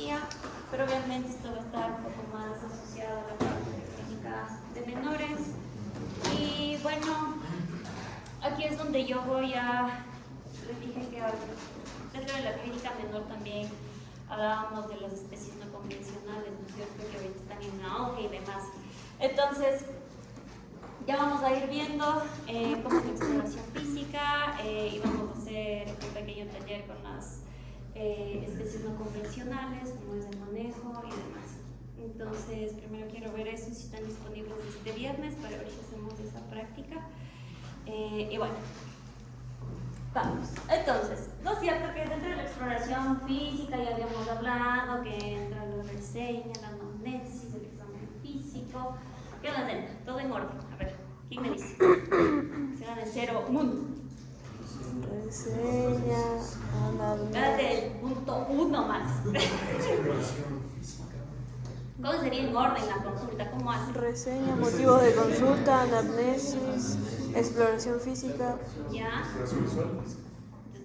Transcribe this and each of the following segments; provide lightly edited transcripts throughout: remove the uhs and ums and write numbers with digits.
ginecología, pero obviamente esto va a estar un poco más asociado a la parte de clínica de menores. Y bueno, aquí es donde yo voy a, les dije que dentro de la clínica menor también hablábamos de las especies no convencionales, ¿no es cierto?, que ahorita están en auge y demás. Entonces, ya vamos a ir viendo cómo es la exploración física y vamos a hacer un pequeño taller con las especies no convencionales, cómo es el manejo y demás. Entonces, primero quiero ver eso, si están disponibles este viernes para ver si hacemos esa práctica. Y bueno, vamos. Entonces, ¿no es cierto que dentro de la exploración física ya habíamos hablado que entra la reseña, la anamnesis, el examen físico? ¿Qué onda dentro? Todo en orden. A ver, ¿quién me dice? Se van de 0, 1. Reseña, anamnesis. Espérate, el punto 1 más. ¿Cómo sería en orden la consulta? ¿Cómo hace? Reseña, motivos de consulta, anamnesis, exploración física. ¿Ya?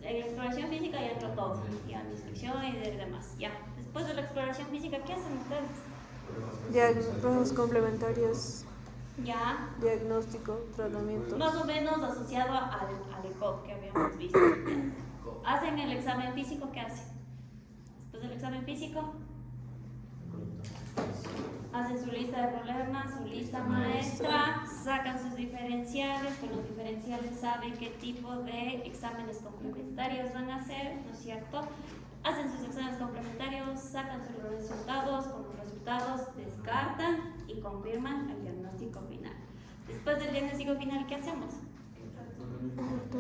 En la exploración física ya entró todo. Ya, la inspección y demás. Ya. Después de la exploración física, ¿qué hacen ustedes? Diagnósticos complementarios, Ya. diagnóstico, tratamiento. Más o menos asociado al ECOG que habíamos visto. ¿Hacen el examen físico? ¿Qué hacen? Después del examen físico, hacen su lista de problemas, su lista maestra, sacan sus diferenciales, con los diferenciales saben qué tipo de exámenes complementarios van a hacer, ¿no es cierto? Hacen sus exámenes complementarios, sacan sus resultados, con los resultados descartan y confirman el diagnóstico final. Después del diagnóstico final, ¿qué hacemos?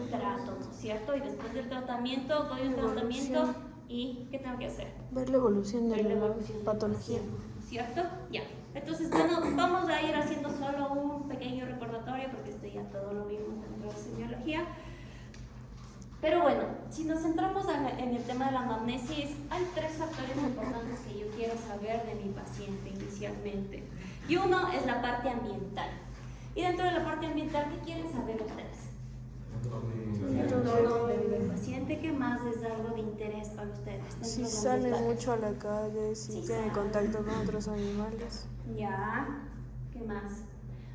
Trato, ¿no es cierto? Y después del tratamiento, doy un tratamiento y ¿qué tengo que hacer? Ver la evolución de Ver la la evolución de la patología. ¿Cierto? Ya. Entonces, bueno, vamos a ir haciendo solo un pequeño recordatorio porque esto ya todo lo vimos dentro de semiología. Pero bueno, si nos centramos en el tema de la anamnesis, hay 3 factores importantes que yo quiero saber de mi paciente inicialmente. Y uno es la parte ambiental. Y dentro de la parte ambiental, ¿qué quieren saber ustedes? El entorno donde vive el paciente, ¿qué más es algo de interés para ustedes? Si Dentro de sale ambiental. mucho a la calle, si Sí tiene sale. contacto con otros animales. Ya, ¿qué más?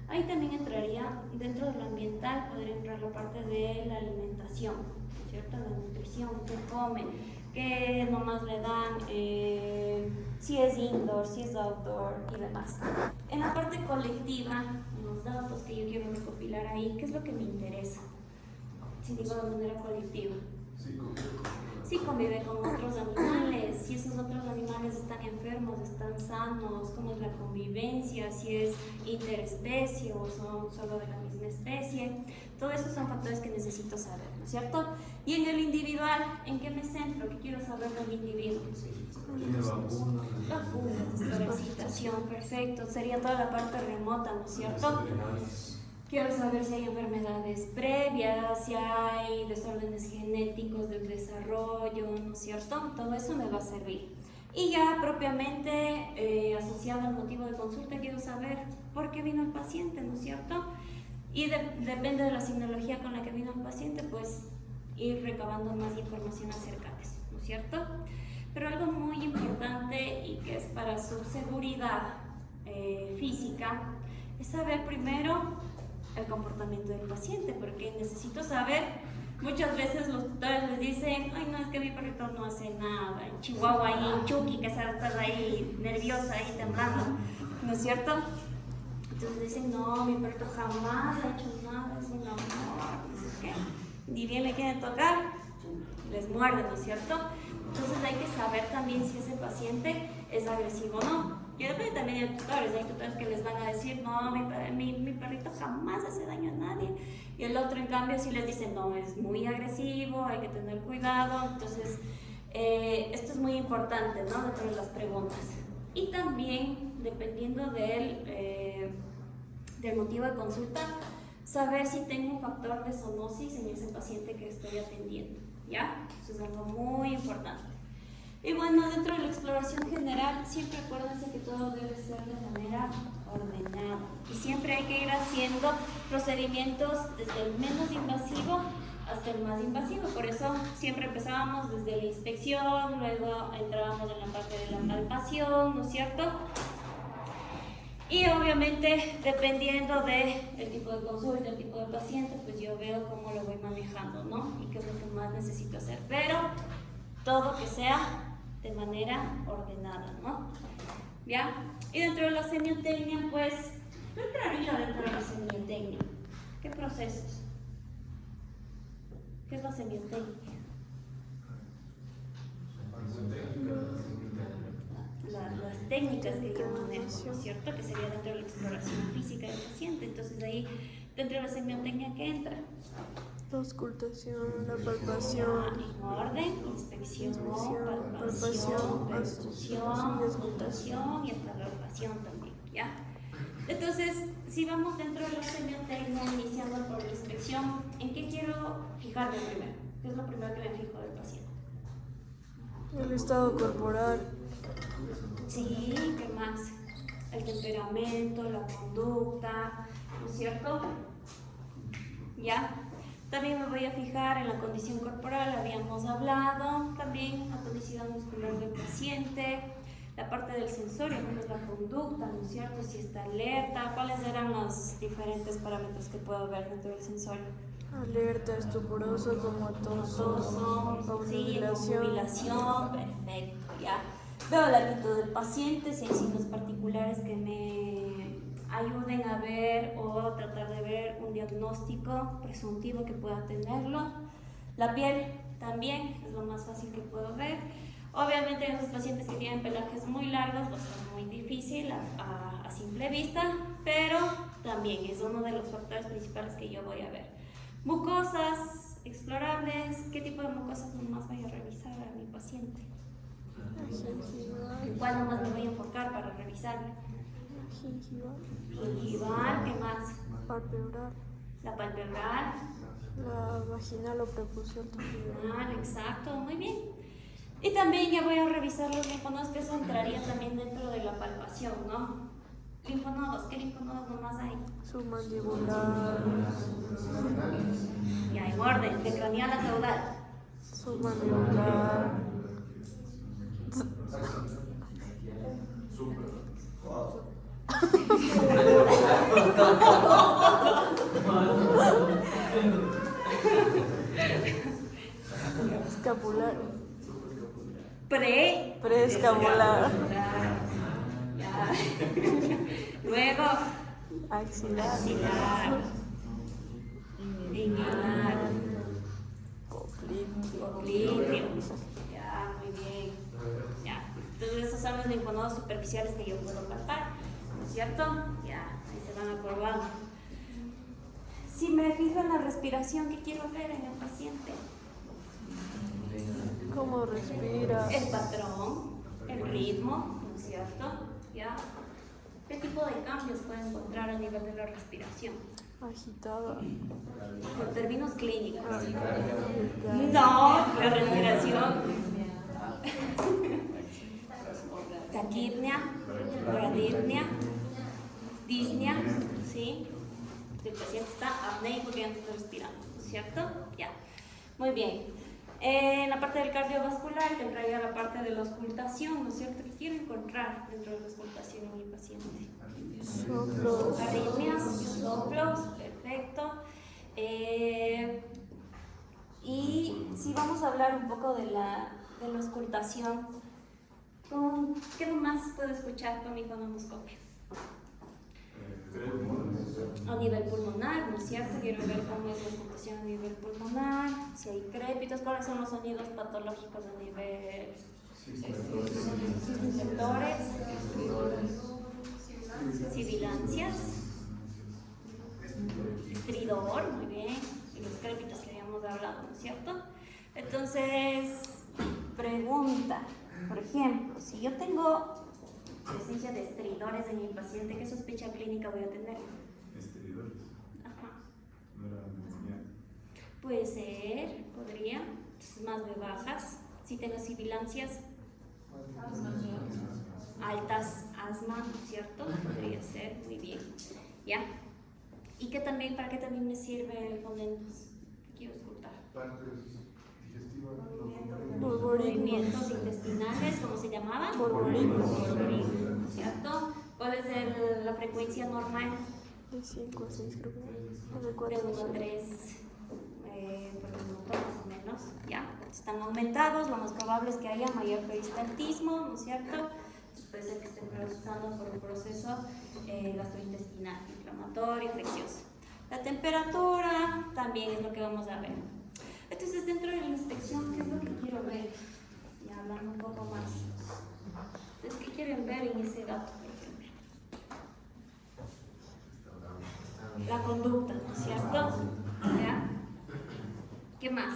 Ahí también entraría, dentro de lo ambiental, podría entrar la parte de la alimentación, ¿no es cierto? La nutrición, qué come, qué nomás le dan, si es indoor, si es outdoor y demás. En la parte colectiva, en los datos que yo quiero recopilar ahí, ¿qué es lo que me interesa? Si digo de manera colectiva. Si convive con otros animales, si esos otros animales están enfermos, están sanos, cómo es la convivencia, si es interespecie o son solo de la misma especie, todo eso son factores que necesito saber, ¿no es cierto? Y en el individual, ¿en qué me centro? ¿Qué quiero saber del individuo? Vacunas, desparasitación, perfecto, sería toda la parte remota, ¿no es cierto? Quiero saber si hay enfermedades previas, si hay desórdenes genéticos del desarrollo, ¿no es cierto? Todo eso me va a servir. Y ya propiamente asociado al motivo de consulta, quiero saber por qué vino el paciente, ¿no es cierto? Y depende de la signología con la que vino el paciente, pues ir recabando más información acerca de eso, ¿no es cierto? Pero algo muy importante y que es para su seguridad física es saber primero el comportamiento del paciente, porque necesito saber, muchas veces los tutores les dicen, ay no, es que mi perrito no hace nada, en Chihuahua ahí, en Chucky, que estás ahí nerviosa, ahí temblando, ¿no es cierto? Entonces dicen, no, mi perrito jamás ha hecho nada, es un amor, no sé qué, ni bien le quieren tocar, les muerde, ¿no es cierto? Entonces hay que saber también si ese paciente es agresivo o no. Y depende también de tutores, hay tutores que les van a decir, no, mi perrito jamás hace daño a nadie. Y el otro, en cambio, sí les dice, no, es muy agresivo, hay que tener cuidado. Entonces, esto es muy importante, ¿no? Dentro de las preguntas. Y también, dependiendo del motivo de consulta, saber si tengo un factor de zoonosis en ese paciente que estoy atendiendo, ¿ya? Eso es algo muy importante. Y bueno, dentro de la exploración general, siempre acuérdense que todo debe ser de manera ordenada. Y siempre hay que ir haciendo procedimientos desde el menos invasivo hasta el más invasivo. Por eso siempre empezábamos desde la inspección, luego entrábamos en la parte de la palpación, ¿no es cierto? Y obviamente, dependiendo del tipo de consulta, el tipo de paciente, pues yo veo cómo lo voy manejando, ¿no? Y qué es lo que más necesito hacer. Pero todo que sea de manera ordenada, ¿no? ¿Ya? Y dentro de la semiotecnia, pues, ¿qué entraría dentro de la semiotecnia? ¿Qué procesos? ¿Qué es la semiotecnia? Las técnicas que yo manejo, ¿no es cierto? Que sería dentro de la exploración física del paciente. Entonces ahí, dentro de la semiotecnia, ¿qué entra? La auscultación, la palpación, En orden, inspección, palpación, palpación, percusión, auscultación y hasta la palpación también, ¿ya? Entonces, si vamos dentro de la semiotecnia, iniciando por la inspección, ¿en qué quiero fijarme primero? ¿Qué es lo primero que me fijo del paciente? el estado corporal, Sí, ¿qué más? El temperamento, la conducta, ¿no es cierto? ¿Ya? También me voy a fijar en la condición corporal, habíamos hablado, también la tonicidad muscular del paciente, la parte del sensorio, como es la conducta, ¿no es cierto? Si está alerta, ¿cuáles eran los diferentes parámetros que puedo ver dentro del sensorio? alerta, estuporoso, comatoso, Sí, obnubilación, obnubilación, perfecto, ya. Veo la actitud del paciente, si hay signos particulares que me ayuden a ver o tratar de ver un diagnóstico presuntivo que pueda tenerlo. La piel también es lo más fácil que puedo ver. Obviamente en esos pacientes que tienen pelajes muy largos va a ser muy difícil a simple vista, pero también es uno de los factores principales que yo voy a ver. Mucosas explorables, ¿qué tipo de mucosas nomás voy a revisar a mi paciente? gingival, ¿Cuál nomás me voy a enfocar para revisarlo? gingival, Gingival, ¿qué más? palpebral, La palpebral, la vaginal o prepucial también. exacto, muy bien. Y también ya voy a revisar los linfonodos, que eso entraría también dentro de la palpación, ¿no? Linfonodos, ¿qué linfonodos nomás hay? Submandibular, Ya, en orden, de craneal a caudal. submandibular, escapular, preescapular, Ya. Luego, axilar, axilar, inguinal, popliteo. Ya, muy bien. Ya. Entonces esos son los linfonodos superficiales que yo puedo palpar, ¿no es cierto? Ya, ahí se van acordando. Si me fijo en la respiración, ¿qué quiero ver en el paciente? cómo respira, El patrón, el ritmo, ¿no es cierto? ¿Ya? ¿Qué tipo de cambios puede encontrar a nivel de la respiración? agitada, En términos clínicos. taquicardia, No, la respiración. Taquipnea, bradipnea, disnea, ¿sí? El paciente está apneico, que ya no está respirando, ¿no es cierto? Ya. Muy bien. En la parte del cardiovascular entraría la parte de la auscultación, ¿no es cierto? ¿Qué quiero encontrar dentro de la auscultación en mi paciente? soplos, Arritmias, soplos, perfecto. Y si vamos a hablar un poco de la auscultación, ¿qué más puedo escuchar con mi fonoendoscopio? A nivel pulmonar, ¿no es cierto? Quiero ver cómo es la auscultación a nivel pulmonar, si hay crépitos, cuáles son los sonidos patológicos a nivel receptores, sibilancias, estridor, muy bien, y los crépitos que habíamos hablado, ¿no es cierto? Entonces, pregunta, por ejemplo, si yo tengo presencia de estridores en mi paciente, ¿qué sospecha clínica voy a tener? ¿Estridores? Ajá. ¿No era neumonía? Puede ser, podría, entonces más de bajas. Si tengo sibilancias, altas, asma, ¿no es cierto? Podría ser, muy bien. ¿Ya? ¿Y qué también, para qué también me sirve el fonendos? ¿Qué quiero escuchar? Partes digestivas, Movimientos intestinales, ¿cómo se llamaban? Borborigmus. Borborigmus, ¿cierto? ¿Cuál es la frecuencia normal? De 5 a 6 creo que. O de De 4 a 1 a 6. 3 por minuto más o menos, ¿ya? Están aumentados, lo más probable es que haya mayor peristaltismo, ¿no es cierto? Puede ser que estén pasando por un proceso gastrointestinal, inflamatorio, infeccioso. La temperatura también es lo que vamos a ver. Entonces, dentro de la inspección, ¿qué es lo que quiero ver? Ya hablando un poco más. Entonces, ¿qué quieren ver en ese dato, por ejemplo? La conducta, ¿no es cierto? ¿Ya? ¿Qué más?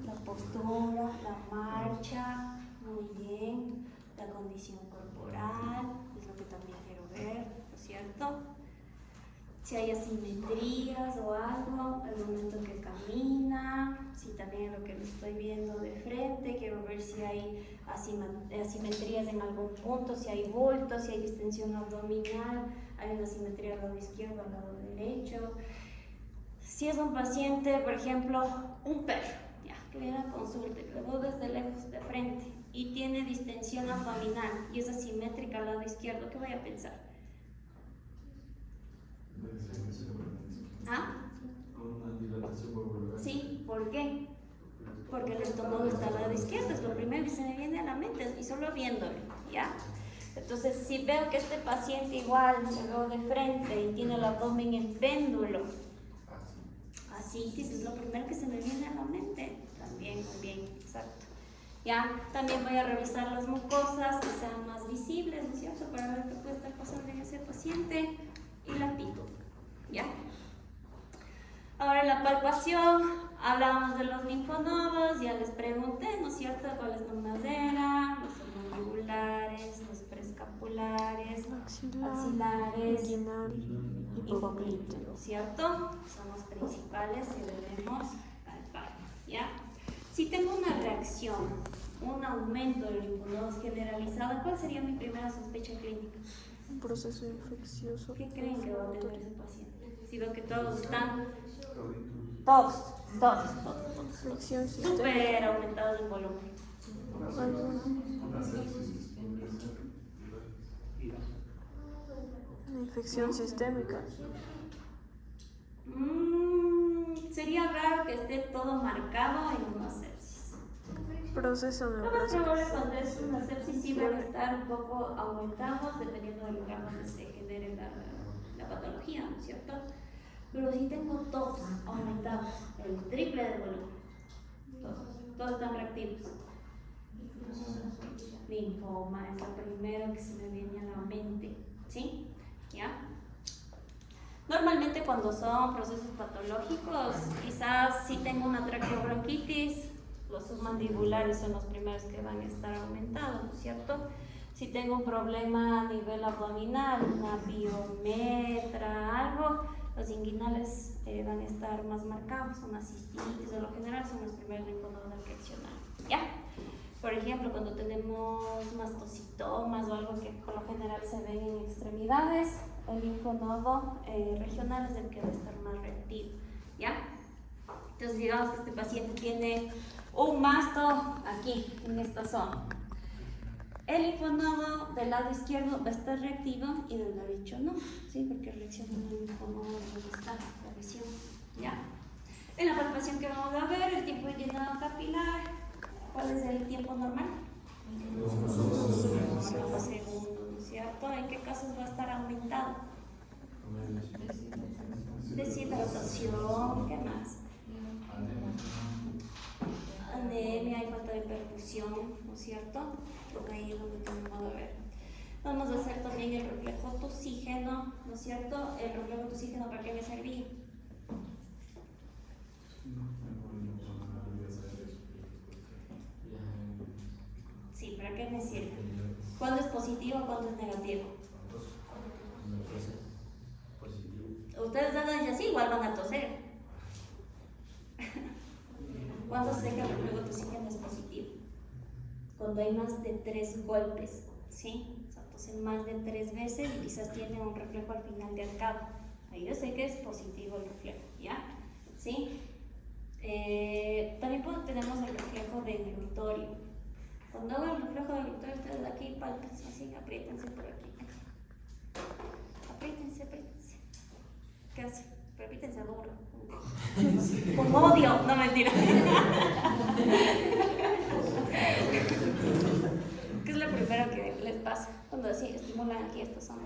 La postura, la marcha, muy bien. La condición corporal, es lo que también quiero ver, ¿no es cierto? Si hay asimetrías o algo, al momento que camina, si también lo que lo estoy viendo de frente, quiero ver si hay asimetrías en algún punto, si hay bultos, si hay distensión abdominal, hay una asimetría al lado izquierdo, al lado derecho. Si es un paciente, por ejemplo, un perro, ya, que viene a consulta, que lo veo desde lejos de frente y tiene distensión abdominal y es asimétrica al lado izquierdo, ¿qué voy a pensar? ¿Ah? Una dilatación valvular. Sí, ¿por qué? Porque el estómago está al lado izquierdo, es lo primero que se me viene a la mente y solo viéndolo, ¿ya? Entonces, si veo que este paciente igual se veo de frente y tiene el abdomen en péndulo, así, es lo primero que se me viene a la mente. También, muy bien, exacto. Ya, también voy a revisar las mucosas que sean más visibles, ¿no es cierto? Para ver qué puede estar pasando en ese paciente y la actitud, ¿ya? Ahora en la palpación, hablábamos de los linfonodos, ya les pregunté, ¿no es cierto?, cuáles nomás eran, los submandibulares, los preescapulares, axilares, inguinal y popliteo. ¿no es cierto? Son los principales que debemos palpar, ¿ya? Si tengo una reacción, un aumento de linfonodos generalizado, ¿cuál sería mi primera sospecha clínica? Un proceso infeccioso. ¿Qué creen que va a tener ese paciente? Si veo que todos están, Toditos. todos, Infección sistémica. súper aumentados en volumen. Una sepsis. Una infección sistémica. Sería raro que esté todo marcado en una sepsis. Proceso Lo más neoplásico. probable cuando es una sepsis sí van a estar un poco aumentados dependiendo del lugar donde se genere la patología, ¿no es cierto? Pero si tengo todos aumentados, el triple de volumen, todos están reactivos. Linfoma es lo primero que se me viene a la mente, ¿sí? ¿Ya? Normalmente cuando son procesos patológicos, quizás si tengo una traqueobronquitis, los submandibulares son los primeros que van a estar aumentados, ¿no es cierto? Si tengo un problema a nivel abdominal, una biometra, algo, los inguinales van a estar más marcados, una cistitis, de lo general son los primeros linfonodos a reaccionar, ¿ya? Por ejemplo, cuando tenemos mastocitomas o algo que por lo general se ven en extremidades, el linfonodo regional es el que va a estar más reactivo, ¿ya? Entonces digamos que este paciente tiene un masto aquí, en esta zona. El linfonodo del lado izquierdo va a estar reactivo y del derecho no, ¿sí? Porque reacciona en el linfonodo donde está la lesión, ¿ya? En la palpación que vamos a ver, el tiempo de llenado capilar, ¿cuál es el tiempo normal? 5 segundos, ¿no es cierto? ¿En qué casos va a estar aumentado? Deshidratación, ¿qué más? Anemia y falta de perfusión, ¿no es cierto? Porque ahí es donde tenemos a ver. Vamos a hacer también el reflejo toxígeno, ¿no es cierto? El reflejo toxígeno, ¿para qué me servía? Sí, ¿para qué me sirve? ¿Cuándo es positivo, cuándo es negativo? Ustedes hagan así, igual van a toser. ¿Cuándo sé que el reflejo toxígeno es positivo? Cuando hay más de 3 golpes, ¿sí? O sea, tosen más de 3 veces y quizás tiene un reflejo al final de arcado. Ahí yo sé que es positivo el reflejo, ¿ya? ¿sí? También tenemos el reflejo del glutorio. Cuando hago el reflejo del glutorio, ustedes aquí pálpense así, apriétense por aquí. Apriétense. ¿Qué hace? Pero apriétense duro. Con odio, no mentira. ¿Qué es lo primero que les pasa cuando así estimulan aquí esta zona?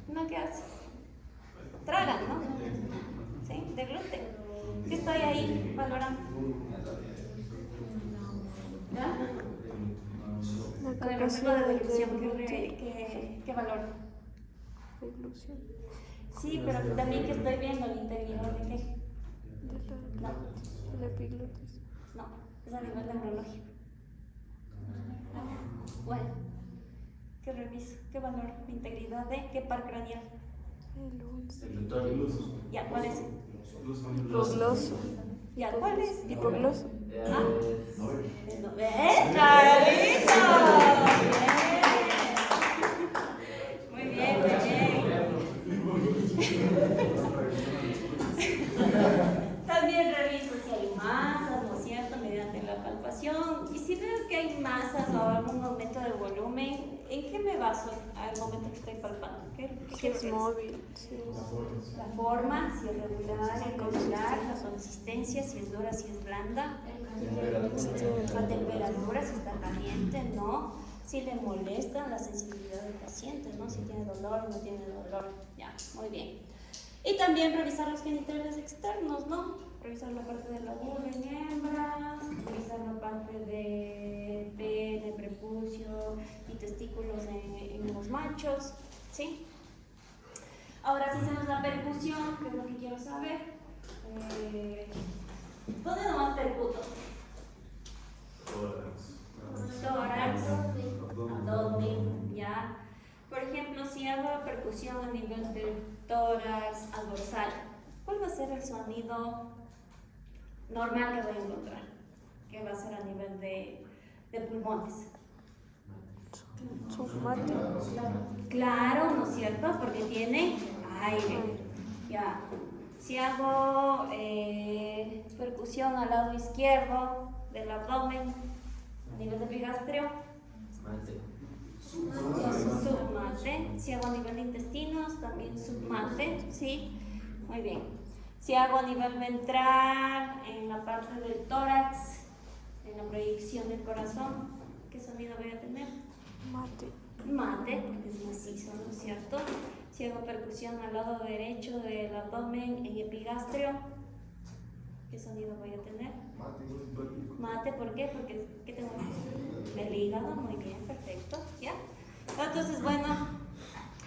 ¿No? ¿Qué hace? Tragan, ¿no? ¿Sí? De gluten. ¿Qué estoy ahí valorando? ¿Ya? Con el reflejo de deglución, ¿qué valoro? Deglución. Sí, pero también que estoy viendo la integridad de qué. No, La epiglotis. no, es a nivel neurológico. Bueno, ¿qué reviso? ¿Qué valoro? La integridad de qué par craneal. Ya, ¿cuál es? Hipogloso. Ya, ¿cuál es? Hipogloso. Ah, ¡Carlito! Muy bien, muy bien. También reviso si hay masas, ¿no es cierto?, mediante la palpación. Y si veo que hay masas o algún aumento de volumen, ¿en qué me baso al momento que estoy palpando? Si es móvil, sí. La forma, si es regular, irregular, la consistencia, si es dura, si es blanda, la temperatura, si está caliente, no, si le molesta la sensibilidad del paciente, ¿no? Si tiene dolor o no tiene dolor. Ya, muy bien. Y también revisar los genitales externos, ¿no? Revisar la parte de la vulva en hembra, revisar la parte de pene, prepucio y testículos en los machos, ¿sí? Ahora sí hacemos la percusión, que es lo que quiero saber. ¿Dónde nomás percuto? Tórax, abdomen, ya. Por ejemplo, si hago percusión a nivel del tórax al dorsal, ¿cuál va a ser el sonido normal que voy a encontrar? ¿Qué va a ser a nivel de pulmones? Submate. Claro, ¿no es cierto? Porque tiene aire. Ya. Si hago percusión al lado izquierdo del abdomen, a nivel de epigastrio, submate. Si hago a nivel de intestinos, también submate, ¿sí? Muy bien. Si hago a nivel ventral, en la parte del tórax, en la proyección del corazón, ¿qué sonido voy a tener? Mate, porque es macizo, ¿no es cierto? Si hago percusión al lado derecho del abdomen, en epigastrio, ¿qué sonido voy a tener? Mate, ¿por qué? Porque ¿qué tengo? El hígado, muy bien, perfecto, ¿ya? Entonces, bueno,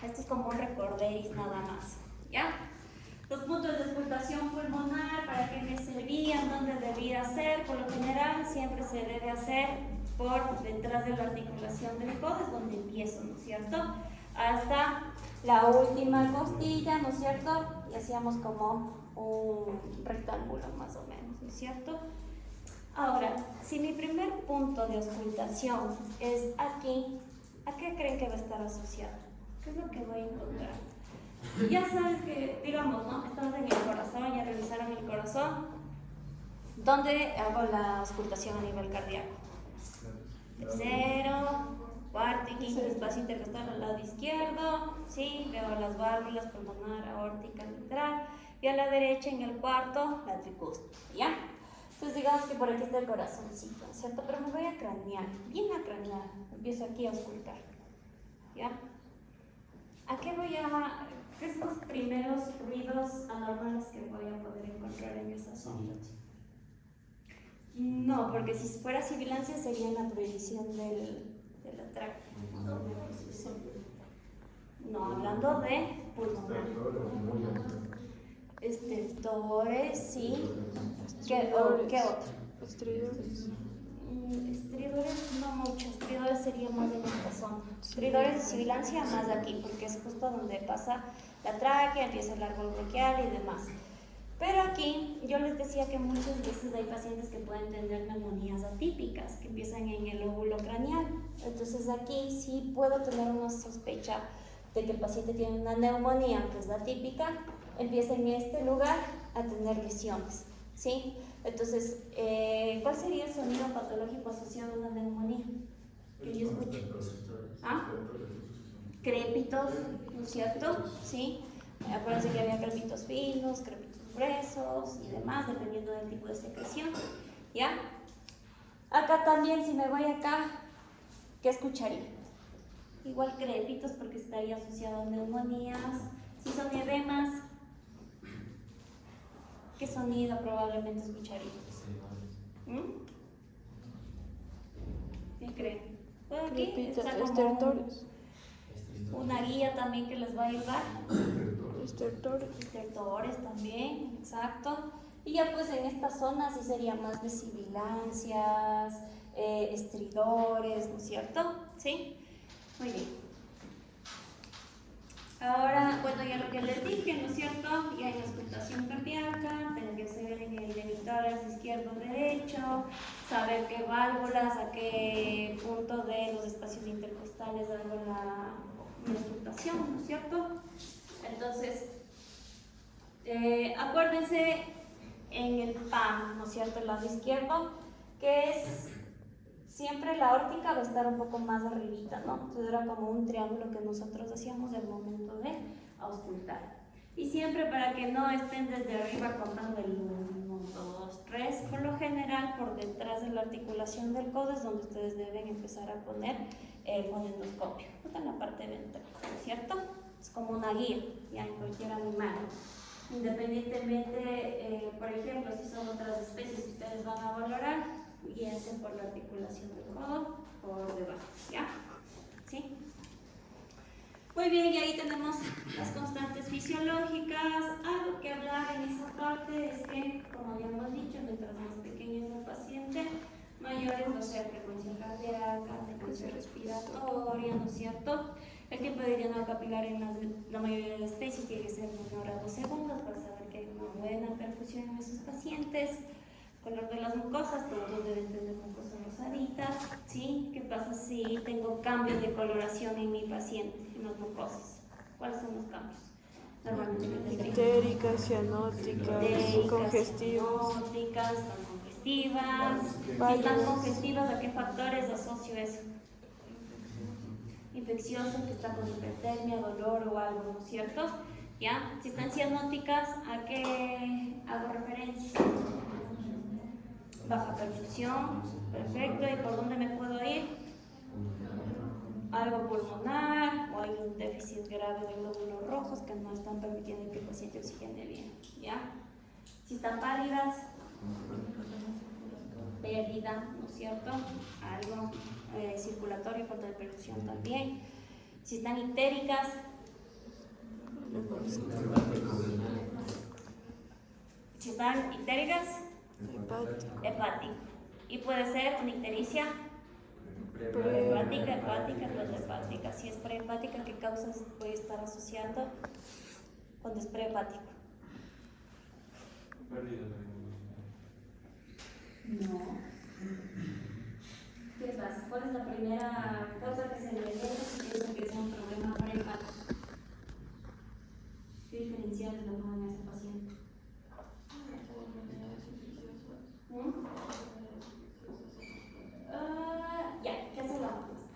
esto es como un recorderis nada más, ¿ya? Los puntos de auscultación pulmonar, ¿para qué me servían? ¿Dónde debía hacer? Por lo general, siempre se debe hacer por detrás de la articulación del codo, es donde empiezo, ¿no es cierto? Hasta la última costilla, ¿no es cierto? Y hacíamos como un rectángulo más o menos, ¿no es cierto? Ahora, si mi primer punto de auscultación es aquí, ¿a qué creen que va a estar asociado? ¿Qué es lo que voy a encontrar? Ya saben que, digamos, ¿no? Estamos en el corazón, ya revisaron el corazón. ¿Dónde hago la auscultación a nivel cardíaco? Tercero, cuarto y quinto espacio intercostal al lado izquierdo, ¿sí? Veo las válvulas pulmonar, aórtica, mitral, y a la derecha en el cuarto, la tricúspide, ¿ya? Entonces digamos que por aquí está el corazoncito, ¿cierto? Pero me voy a cranear, bien a cranear, empiezo aquí a auscultar, ¿ya? ¿A qué voy a...? ¿Qué son los primeros ruidos anormales que voy a poder encontrar en esa zona? No, porque si fuera sibilancia sería en la proyección de la tráquea. No, hablando de pulmonar. Estertores, sí. ¿Qué otro? Estridores. Estridores no mucho, estridores sería más en esta zona. Estridores de sibilancia más aquí, porque es justo donde pasa la tráquea, empieza el árbol bronquial y demás. Pero aquí yo les decía que muchas veces hay pacientes que pueden tener neumonías atípicas, que empiezan en el lóbulo craneal. Entonces aquí sí puedo tener una sospecha de que el paciente tiene una neumonía, que es la típica, empieza en este lugar a tener lesiones, ¿sí? Entonces, ¿cuál sería el sonido patológico asociado a una neumonía? Que yo escuche. ¿Ah? Crépitos, ¿no es cierto? ¿Sí? Acuérdense que había crépitos finos, crépitos gruesos y demás, dependiendo del tipo de secreción, ¿ya? Acá también, si me voy acá, ¿qué escucharía? Igual crépitos porque estaría asociado a neumonías. Si son edemas, ¿qué sonido probablemente escucharía? ¿Qué creen? Bueno, aquí Crépitos, está como estertores. una guía también que les va a ayudar. Estertores. Estertores también, exacto. Y ya pues en esta zona sí sería más de sibilancias, estridores, ¿no es cierto? ¿Sí? Muy bien. Ahora, bueno, ya lo que les dije, ¿no es cierto? Ya hay auscultación cardíaca, tener que saber en el emisoras izquierdo o derecho, saber qué válvulas, a qué punto de los espacios intercostales hago la auscultación, ¿no es cierto? Entonces, acuérdense en el PAM, ¿no es cierto? El lado izquierdo, que es siempre la aórtica va a estar un poco más arribita, ¿no? Entonces era como un triángulo que nosotros hacíamos al momento de auscultar. Y siempre para que no estén desde arriba contando el 1, 2, 3, por lo general por detrás de la articulación del codo es donde ustedes deben empezar a poner el fonendoscopio, justo en la parte ventral, ¿no es cierto? Es como una guía, ya en cualquier animal. Independientemente, por ejemplo, si son otras especies que ustedes van a valorar, guíense por la articulación del codo por debajo, ¿ya? ¿Sí? Muy bien, y ahí tenemos las constantes fisiológicas. Algo que hablar en esa parte es que, como ya hemos dicho, mientras más pequeño es el paciente, mayores va a ser frecuencia cardíaca, frecuencia respiratoria, ¿no es cierto? El tiempo de llenado capilar en la mayoría de las especies tiene que ser menor a 2 segundos para saber que hay una buena perfusión en esos pacientes. Color de las mucosas, todos deben tener mucosas rosaditas, ¿sí? ¿Qué pasa si tengo cambios de coloración en mi paciente, en las mucosas? ¿Cuáles son los cambios? Normalmente Ictéricas, cianóticas, congestivas. cianóticas, están congestivas. Si están congestivas, ¿a qué factores asocio eso? Infeccioso, que está con hipertermia, dolor o algo, ¿no es cierto? ¿Ya? Si están cianóticas, ¿a qué hago referencia? Baja perfusión, perfecto. ¿Y por dónde me puedo ir? Algo pulmonar o hay un déficit grave de glóbulos rojos que no están permitiendo que el paciente oxigene bien, ¿ya? Si están pálidas, pérdida, ¿no es cierto? Algo circulatorio, falta de perfusión también. Si están ictéricas, si están ictéricas, hepático. Y puede ser una ictericia hepática, hepática. Si es prehepática, ¿qué causas puede estar asociando con desprehepático? No. ¿Qué pasa? ¿Cuál es la primera cosa que se le ve si piensan que es un problema prehepático? ¿Qué diferenciales le ponen a ese paciente? Ya, ¿qué hace la muestra?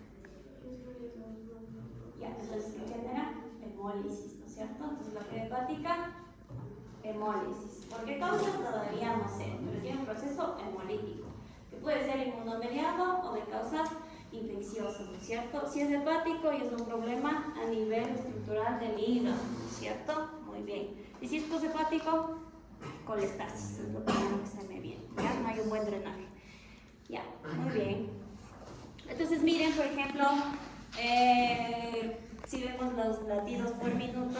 Ya, entonces, ¿qué genera? Hemólisis, ¿no es cierto? Entonces, la prehepática, hemólisis. ¿Por qué causa? Todavía no sé, pero tiene un proceso hemolítico, que puede ser inmunomediado o de causas infecciosas, ¿no es cierto? Si es hepático y es un problema a nivel estructural del hígado, ¿no es cierto? Muy bien. Y si es poshepático, colestasis, es lo primero que se me viene, ¿ya? No hay un buen drenaje. Ya, muy bien. Entonces miren, por ejemplo, si vemos los latidos por minuto,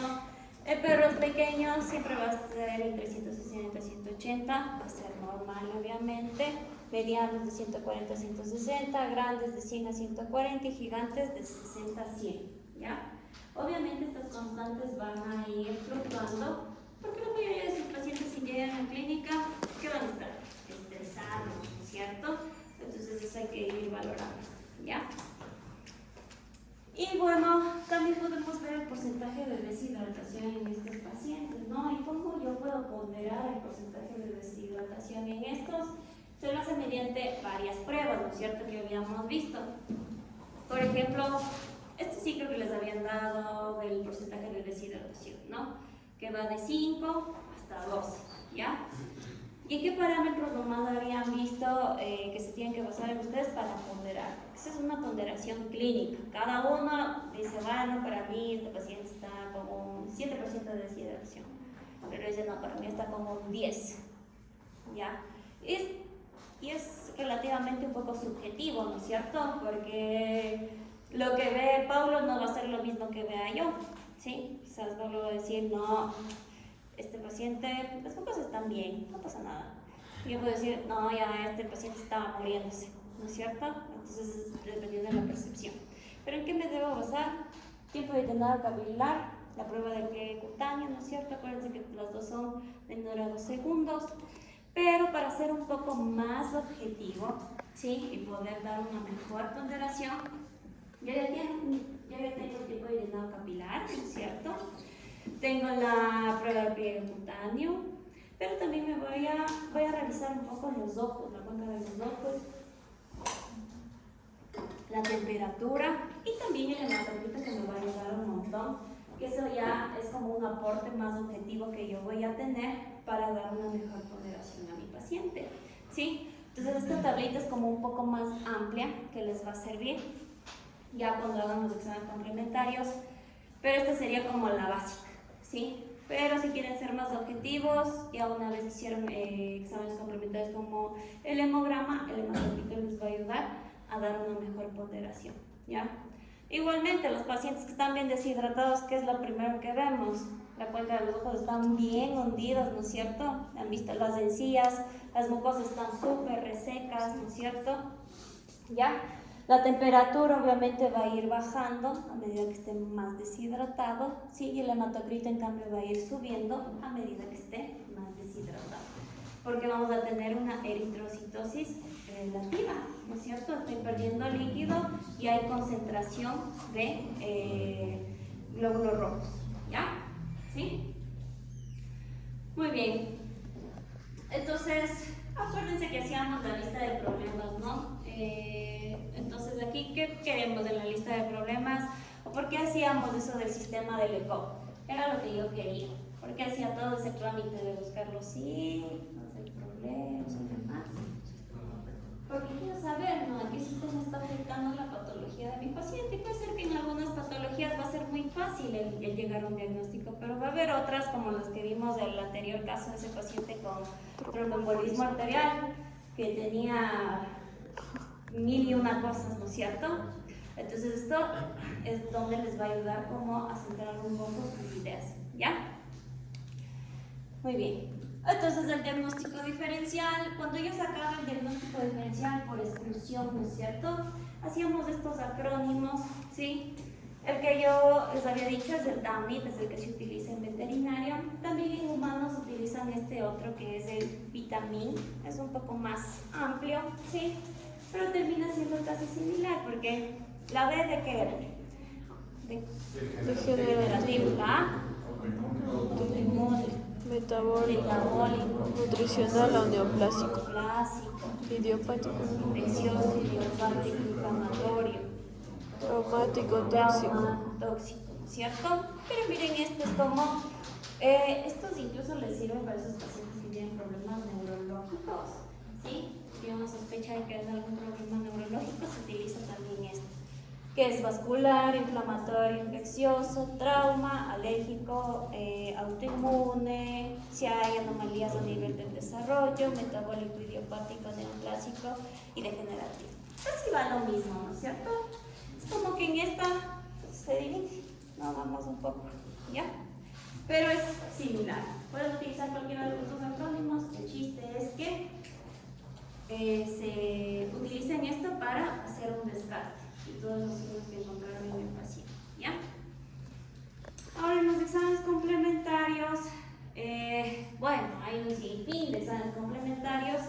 el perro es pequeño, siempre va a ser entre 160 y 180, va a ser normal obviamente, medianos de 140 a 160, grandes de 100 a 140 y gigantes de 60 a 100, ¿ya? Obviamente estas constantes van a ir fluctuando, porque la mayoría de sus pacientes si llegan a la clínica, ¿qué van a estar? Estresados, ¿no es cierto? Entonces eso hay que ir valorando, ¿ya? Y bueno, también podemos ver el porcentaje de obesidad deshidratación en estos pacientes, ¿no? ¿Y cómo yo puedo ponderar el porcentaje de deshidratación en estos? Se lo hace mediante varias pruebas, ¿no es cierto?, que habíamos visto. Por ejemplo, este sí creo que les habían dado del porcentaje de deshidratación, ¿no? Que va de 5 hasta 12, ¿ya? ¿Y en qué parámetros nomás habían visto que se tienen que basar en ustedes para ponderar? Esa es una ponderación clínica. Cada uno dice, bueno, para mí este paciente está como un 7% de deshidratación. Pero dice, no, para mí está como un 10, ¿ya? Y es relativamente un poco subjetivo, ¿no es cierto? Porque lo que ve Paulo no va a ser lo mismo que vea yo, ¿sí? Quizás Paulo va a decir, no, este paciente, las cosas están bien, no pasa nada. Y yo puedo decir, no, ya este paciente estaba muriéndose, ¿no es cierto? Entonces, dependiendo de la percepción. ¿Pero en qué me debo basar? Tiempo de llenado capilar, la prueba del pliegue cutáneo, ¿no es cierto? Acuérdense que las dos son menor a 2 segundos. Pero para ser un poco más objetivo, ¿sí? Y poder dar una mejor ponderación, yo ya tengo tiempo de llenado capilar, ¿no es cierto? Tengo la prueba del pliegue cutáneo, pero también me voy a revisar un poco los ojos, la cuenca de los ojos, la temperatura y también el hematocrit, que me va a ayudar un montón, que eso ya es como un aporte más objetivo que yo voy a tener para dar una mejor ponderación a mi paciente, ¿sí? Entonces esta tablita es como un poco más amplia que les va a servir ya cuando hagan los exámenes complementarios, pero esta sería como la básica, ¿sí? Pero si quieren ser más objetivos, ya una vez hicieron exámenes complementarios como el hemograma, el hematocrit les va a ayudar a dar una mejor ponderación, ¿ya? Igualmente, los pacientes que están bien deshidratados, ¿qué es lo primero que vemos? La cuenca de los ojos están bien hundidos, ¿no es cierto? Han visto las encías, las mucosas están súper resecas, ¿no es cierto? ¿Ya? La temperatura obviamente va a ir bajando a medida que esté más deshidratado, ¿sí? Y el hematocrit en cambio va a ir subiendo a medida que esté más deshidratado. Porque vamos a tener una eritrocitosis relativa, ¿no es cierto? Estoy perdiendo líquido y hay concentración de glóbulos rojos, ¿ya? ¿Sí? Muy bien. Entonces, acuérdense que hacíamos la lista de problemas, ¿no? Entonces, aquí, ¿qué queremos en la lista de problemas? ¿O por qué hacíamos eso del sistema del ECO? Era lo que yo quería. ¿Por qué hacía todo ese trámite de buscar los signos, el problema y demás? Porque quiero saber, ¿no?, a qué sistema está afectando la patología de mi paciente. Y puede ser que en algunas patologías va a ser muy fácil el llegar a un diagnóstico, pero va a haber otras, como las que vimos del anterior caso de ese paciente con tromboembolismo arterial, que tenía 1000 y una cosas, ¿no es cierto? Entonces esto es donde les va a ayudar como a centrar un poco sus ideas, ¿ya? Muy bien. Entonces el diagnóstico diferencial, cuando yo sacaba el diagnóstico diferencial por exclusión, ¿no es cierto?, hacíamos estos acrónimos, ¿sí? El que yo les había dicho es el DAMIT, es el que se utiliza en veterinario. También en humanos utilizan este otro que es el Vitamin, es un poco más amplio, ¿sí? Pero termina siendo casi similar, porque la B de qué era? Degenerativo, la metabólico, nutricional o neoplásico, idiopático, infeccioso, idiopático, inflamatorio, traumático, tóxico, ¿cierto? Pero miren, esto es como, estos incluso les sirven para esos pacientes que tienen problemas neurológicos, ¿sí? Si uno sospecha de que es algún problema neurológico, se utiliza también esto, que es vascular, inflamatorio, infeccioso, trauma, alérgico, autoinmune, si hay anomalías a nivel del desarrollo, metabólico, idiopático, neoplásico y degenerativo. Casi va lo mismo, ¿no es cierto? Es como que en esta se divide, no, vamos un poco, ¿ya? Pero es similar. Puedes utilizar cualquiera de los dos acrónimos. El chiste es que se utilicen esto para hacer un descarte y todos los signos que encontraron en el paciente, ¿ya? Ahora en los exámenes complementarios, bueno, hay un sinfín de exámenes complementarios,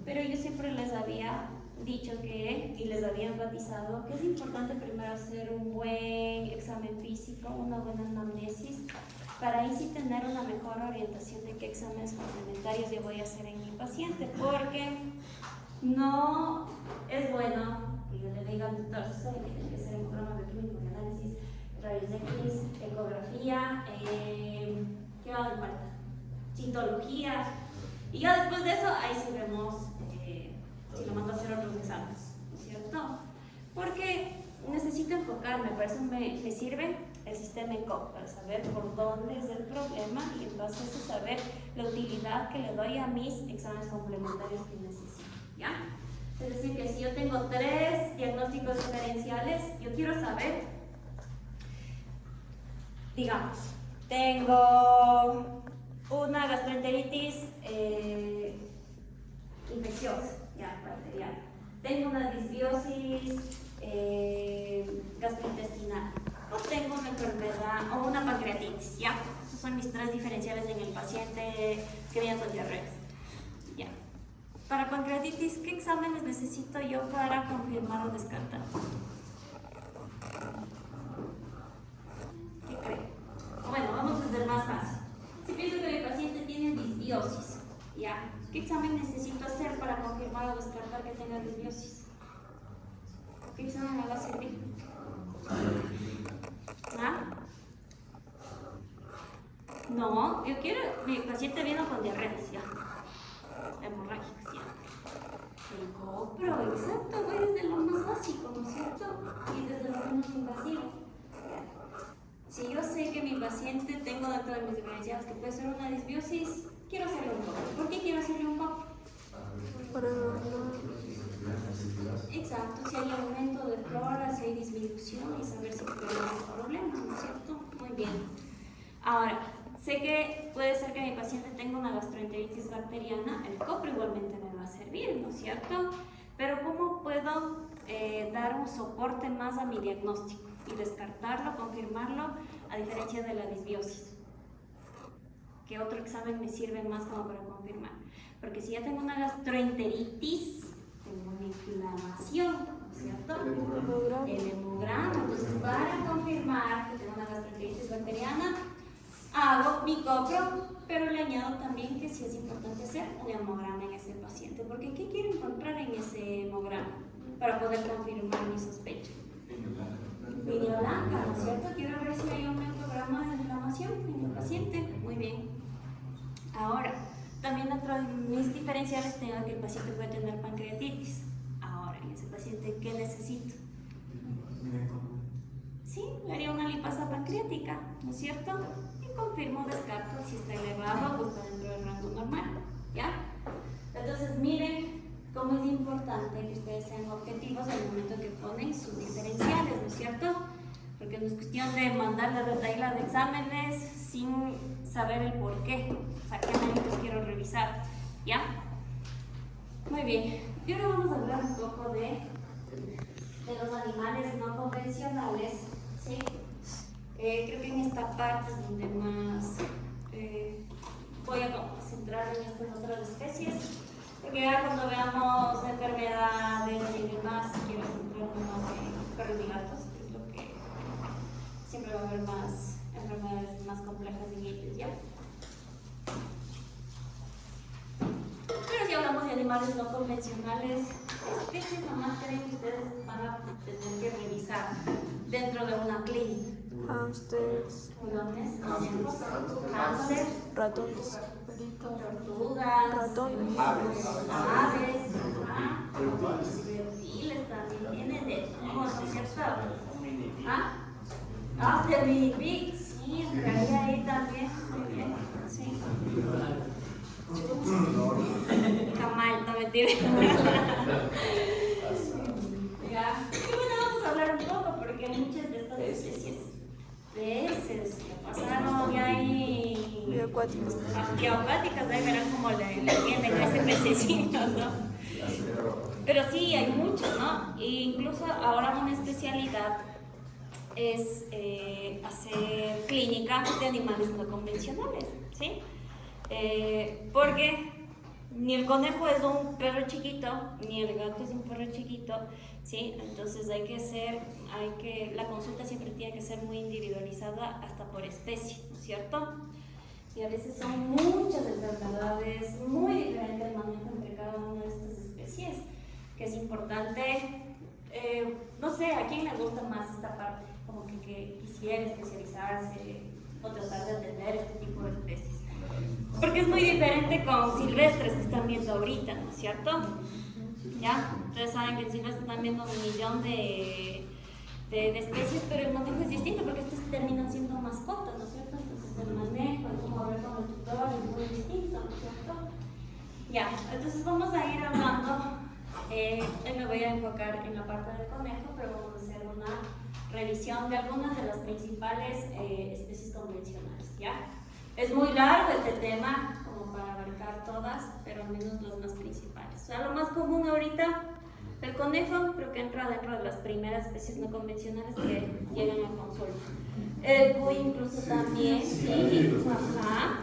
pero yo siempre les había dicho que, y les había enfatizado, que es importante primero hacer un buen examen físico, una buena anamnesis, para ahí sí tener una mejor orientación de qué exámenes complementarios yo voy a hacer en mi paciente, porque no es bueno que yo le diga al doctor, sabe que tiene que hacer hemograma bioquímico, análisis, rayos X, ecografía, ¿qué va a falta? Citología, y ya después de eso, ahí sí vemos si lo mando a hacer otros exámenes, ¿no es cierto? Porque necesito enfocarme, para eso me sirve el sistema ECOG, para saber por dónde es el problema y en base a eso saber la utilidad que le doy a mis exámenes complementarios que necesito, ¿ya? Es decir, que si yo tengo 3 diagnósticos diferenciales, yo quiero saber, digamos, tengo una gastroenteritis infecciosa, ya, bacteriana. Tengo una disbiosis gastrointestinal. O tengo una enfermedad o una pancreatitis, ya. Esos son mis 3 diferenciales en el paciente que viene con diarreas. Ya. Para pancreatitis, ¿qué exámenes necesito yo para confirmar o descartar? ¿Qué creen? Bueno, vamos desde el más fácil. Si pienso que mi paciente tiene disbiosis, ya. ¿Qué examen necesito hacer para confirmar o descartar que tenga disbiosis? ¿Qué examen me va a servir? ¿Ah? No, yo quiero, mi paciente vino con diarreas, ya. Hemorrágicas, ya. El copro, exacto, voy desde lo más básico, ¿no es cierto? Y desde lo menos invasivo. Si yo sé que mi paciente tengo dentro de mis diferenciales que puede ser una disbiosis, quiero hacerle un copro. ¿Por qué quiero hacerle un copro? Exacto, si hay aumento de flora, si hay disminución y saber si puede haber problema, ¿no es cierto? Muy bien. Ahora, sé que puede ser que mi paciente tenga una gastroenteritis bacteriana, el copro igualmente me va a servir, ¿no es cierto? Pero ¿cómo puedo dar un soporte más a mi diagnóstico y descartarlo, confirmarlo, a diferencia de la disbiosis? ¿Qué otro examen me sirve más como para confirmar? Porque si ya tengo una gastroenteritis, tengo una inflamación, ¿no es cierto? El hemograma. Entonces, para confirmar que tengo una gastroenteritis bacteriana, hago mi copro, pero le añado también que sí es importante hacer un hemograma en ese paciente. Porque ¿qué quiero encontrar en ese hemograma para poder confirmar mi sospecha? Línea blanca, ¿no es cierto? Quiero ver si hay un hemograma de inflamación en el paciente. Muy bien. Ahora, también dentro de mis diferenciales tengo que el paciente puede tener pancreatitis. Ahora, en ese paciente, ¿qué necesito? Sí, le haría una lipasa pancreática, ¿no es cierto? Y confirmo, descarto si está elevado o está dentro del rango normal, ¿ya? Entonces, miren cómo es importante que ustedes sean objetivos en el momento que ponen sus diferenciales, ¿no es cierto? Porque no es cuestión de mandarle retaíla de exámenes sin saber el por qué, o sea, qué análisis quiero revisar, ¿ya? Muy bien, y ahora vamos a hablar un poco de los animales no convencionales, ¿sí? Creo que en esta parte es donde más voy a centrarme en estas otras especies, porque ya cuando veamos enfermedades y demás, quiero centrarme más en perros y gatos, que es lo que siempre va a haber más enfermedades más complejas en ellos, ¿ya? Pero si hablamos de animales no convencionales, ¿qué especies nomás creen que ustedes van a tener que revisar dentro de una clínica? Hámsters, Hurones, hámster, ratones, tortugas, ratones, aves, reptiles también, tiene de todo, ¿no es cierto? ¿Ah? Ah, de mini pigs, sí, entraría ahí también, muy bien, sí. Camal, no mentira. Ya. Y bueno, vamos a hablar un poco porque hay muchas de estas especies. Peces que pasaron ya ahí. bioacuáticos. Acuáticas, ahí verán cómo le entienden a ese pececito, ¿no? Pero sí, hay muchos, ¿no? E incluso ahora una especialidad es hacer clínica de animales no convencionales, ¿sí? Porque Ni el conejo es un perro chiquito, ni el gato es un perro chiquito, ¿sí? Entonces la consulta siempre tiene que ser muy individualizada hasta por especie, ¿no es cierto? Y a veces son muchas enfermedades, muy diferente el manejo entre cada una de estas especies, que es importante, no sé, ¿a quién le gusta más esta parte? Como que quisiera especializarse o tratar de atender este tipo de especies. Porque es muy diferente con silvestres que están viendo ahorita, ¿no es cierto? ¿Ya? Ustedes saben que en silvestres están viendo 1 millón de especies, pero el manejo es distinto porque estos terminan siendo mascotas, ¿no es cierto? Entonces el manejo, el cómo hablar con el tutor es muy distinto, ¿no es cierto? Ya, entonces vamos a ir hablando, me voy a enfocar en la parte del conejo, pero vamos a hacer una revisión de algunas de las principales especies convencionales, ¿ya? Es muy largo este tema, como para abarcar todas, pero al menos las más principales. O sea, lo más común ahorita, el conejo, creo que entra dentro de las primeras especies no convencionales que llegan a consulta. El cuy incluso también, sí, ajá.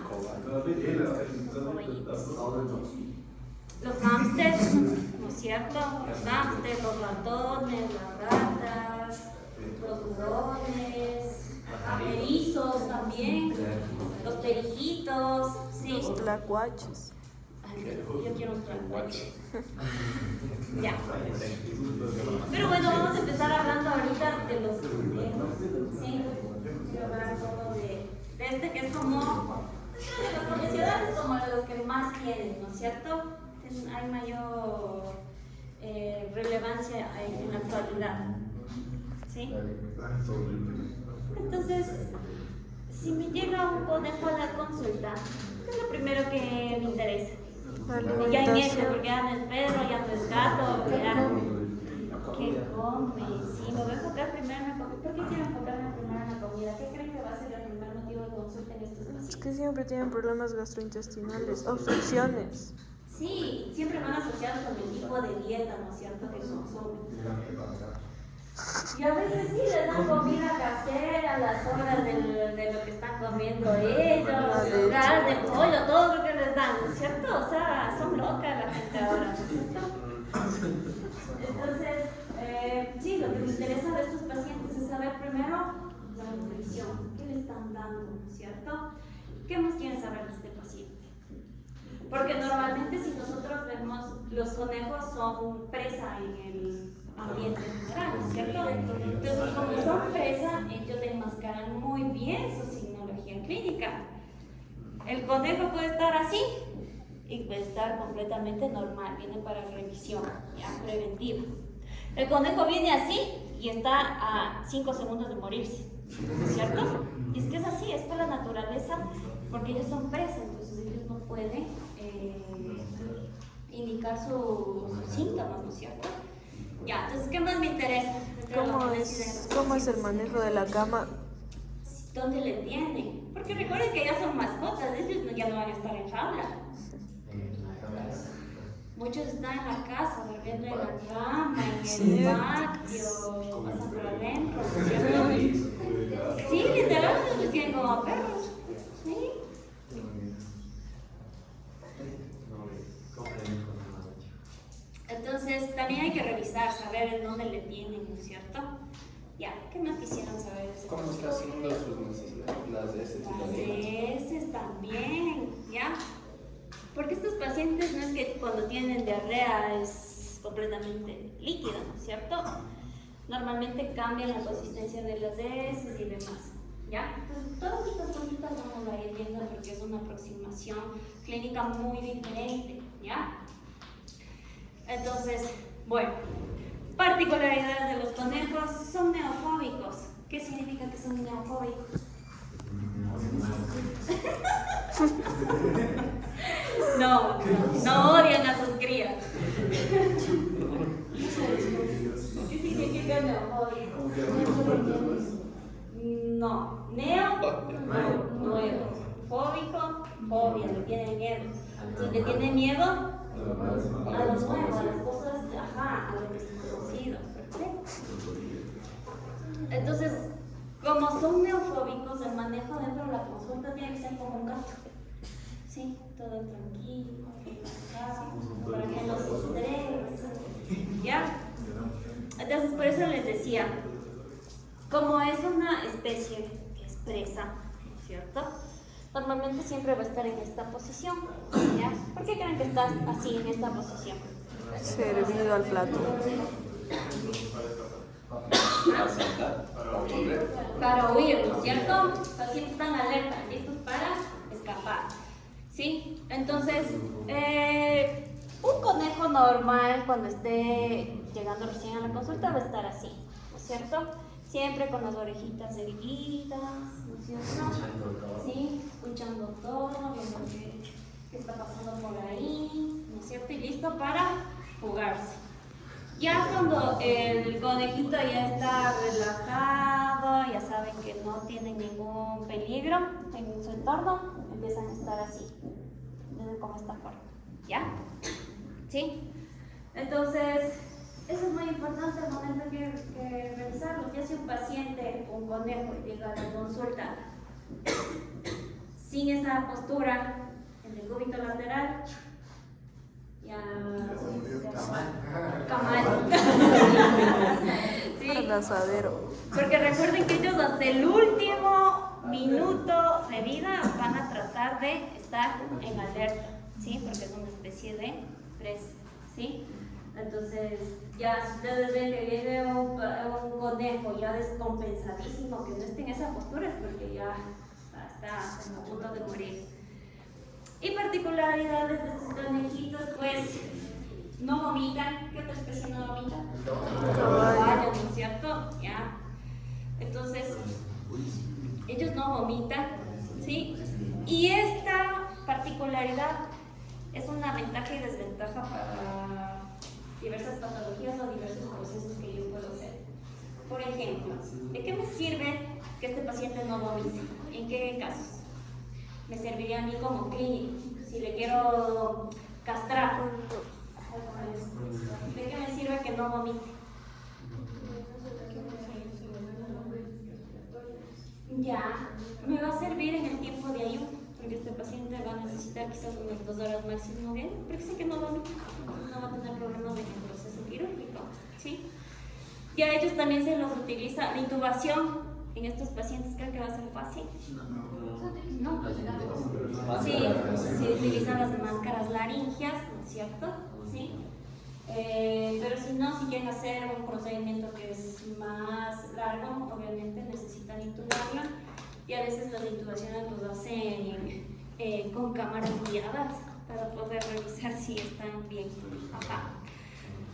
Los hámsters, ¿no es cierto? Los hámsters, los ratones, las ratas, los hurones, erizos también, los periquitos, sí. Los tlacuaches. Yo quiero un tlacuache. Ya. Pero bueno, vamos a empezar hablando ahorita de los conejos. Sí, quiero hablar todo de este que es como, de los convencionales como de los que más tienen, ¿no es cierto? Hay mayor relevancia en la actualidad. ¿Sí? Entonces, si me llega un conejo a la consulta, ¿qué es lo primero que me interesa? Y ya inicio, porque ya no es perro, ya no es gato, ya. ¿Qué come? Sí, me voy a enfocar primero en la comida. ¿Por qué quiero enfocarme primero en la comida? ¿Qué creen que va a ser el primer motivo de consulta en estos pacientes? Es que siempre tienen problemas gastrointestinales, obstrucciones. Sí, siempre van asociados con el tipo de dieta, ¿no es cierto?, que consumen. Y a veces sí les dan comida casera a las horas de lo que están comiendo ellos, carne, pollo, todo lo que les dan, ¿no es cierto? O sea, son locas la gente ahora, ¿no es cierto? Entonces, sí, lo que me interesa de estos pacientes es saber primero la nutrición, qué le están dando, ¿no es cierto? ¿Qué más quieren saber de este paciente? Porque normalmente si nosotros vemos, los conejos son presa en el ambiente general, ¿no es cierto? Entonces, como son presa, ellos enmascaran muy bien su signología clínica. El conejo puede estar así y puede estar completamente normal, viene para revisión, ya preventiva. El conejo viene así y está a 5 segundos de morirse, ¿no es cierto? Y es que es así, es por la naturaleza, porque ellos son presa, entonces ellos no pueden indicar sus síntomas, ¿no es cierto? Ya, entonces, ¿qué más me interesa? ¿Cómo es el manejo de la cama? ¿Dónde le tienen? Porque recuerden que ya son mascotas, ellos ya no van a estar en jaula. Muchos están en la casa, durmiendo en la cama, en el patio, pasan por adentro, ¿no es cierto? Sí, literalmente los tienen como perros. ¿Sí? Entonces, también hay que revisar, saber en dónde le tienen, ¿no es cierto? Ya, ¿qué más quisieran saber? ¿Cómo está haciendo sus necesidades? Las heces y Las las heces también, ¿ya? Porque estos pacientes no es que cuando tienen diarrea es completamente líquida, ¿no es cierto? Normalmente cambian la consistencia de las heces y demás, ¿ya? Entonces, todas estas cositas vamos a ir viendo porque es una aproximación clínica muy diferente, ¿ya? Entonces, bueno, particularidades de los conejos, son neofóbicos. ¿Qué significa que son neofóbicos? No odian a sus crías. ¿Qué significa neofóbico? No, nuevo. Fóbico, fobia, le tiene miedo. Si le tiene miedo a lo nuevo, a las cosas, a lo desconocido, perfecto. Entonces, como son neofóbicos, el manejo dentro de la consulta tiene que ser como un gato. ¿sí? Todo tranquilo, relajado, para que no se estresen, ¿ya? Entonces, por eso les decía, como es una especie que es presa, ¿no es cierto? Normalmente siempre va a estar en esta posición, ¿ya? ¿Por qué creen que estás así en esta posición? Servido al plato. Para huir, ¿no es cierto? O sea, siempre están alerta, listos para escapar, ¿sí? Entonces, un conejo normal cuando esté llegando recién a la consulta va a estar así, ¿no es cierto? Siempre con las orejitas erguidas, ¿no es cierto? Sí, escuchando todo, viendo qué está pasando por ahí, ¿no es cierto? Y listo para fugarse. Ya cuando el conejito ya está relajado, ya saben que no tienen ningún peligro en su entorno, empiezan a estar así, como esta forma, ¿ya? ¿Sí? Entonces, eso es muy importante al momento que revisarlo. Ya si un paciente, un conejo, llega a la consulta sin esa postura en el cúbito lateral, ya camal. Sí. El asadero. Porque recuerden que ellos hasta el último minuto de vida van a tratar de estar en alerta, ¿sí? Porque es una especie de presa, ¿sí? Entonces, ya si ustedes ven que viene un conejo ya descompensadísimo, que no esté en esa postura, es porque ya está a punto de morir. Y particularidades de estos conejitos, pues no vomitan. ¿Qué otra especie no vomita? Caballo, ¿no es cierto? Ya. Entonces, ellos no vomitan, ¿sí? Y esta particularidad es una ventaja y desventaja para diversas patologías o diversos procesos que yo puedo hacer. Por ejemplo, ¿de qué me sirve que este paciente no vomite? ¿En qué casos? Me serviría a mí como clínico, si le quiero castrar. ¿De qué me sirve que no vomite? Ya, me va a servir en el tiempo de ayuno, porque este paciente va a necesitar quizás unas 2 horas máximo bien, porque sé que no vomita, no va a tener problemas en el proceso quirúrgico, ¿sí? Y a ellos también se los utiliza la intubación. En estos pacientes creo que va a ser fácil. No. Sí, se utilizan las máscaras laringeas, ¿no es cierto? Sí. Pero si no, si quieren hacer un procedimiento que es más largo, obviamente necesitan intubarla. Y a veces las intubaciones los hacen con cámaras guiadas para poder revisar si están bien. Ajá.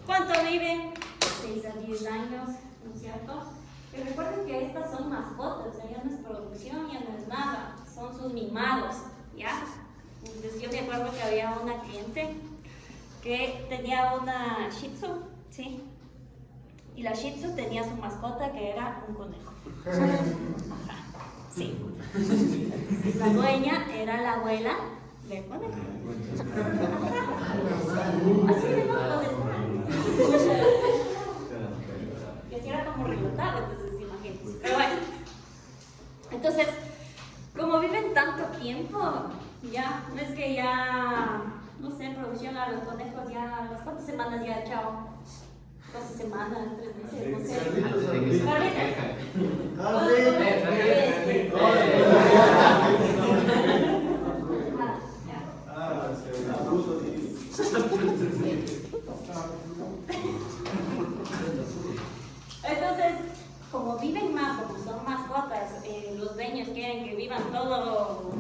¿Cuánto viven? 6 a 10 años, ¿no es cierto? Pero recuerden que estas son mascotas, ya no es producción, ya no es nada, son sus mimados, ¿ya? Entonces yo me acuerdo que había una cliente que tenía una Shih Tzu, ¿sí? Y la Shih Tzu tenía su mascota que era un conejo. Ajá, sí. Entonces la dueña era la abuela del conejo. Ajá. Así de loco. Que así era como relotado, entonces imagínense. Pero bueno, entonces, como viven tanto tiempo, ya, no es que ya, no sé, en producción a los conejos ya, ¿las cuántas semanas ya, chao? 12 semanas, 3 meses, no sé. Entonces, como viven más, como son mascotas, los dueños quieren que vivan todo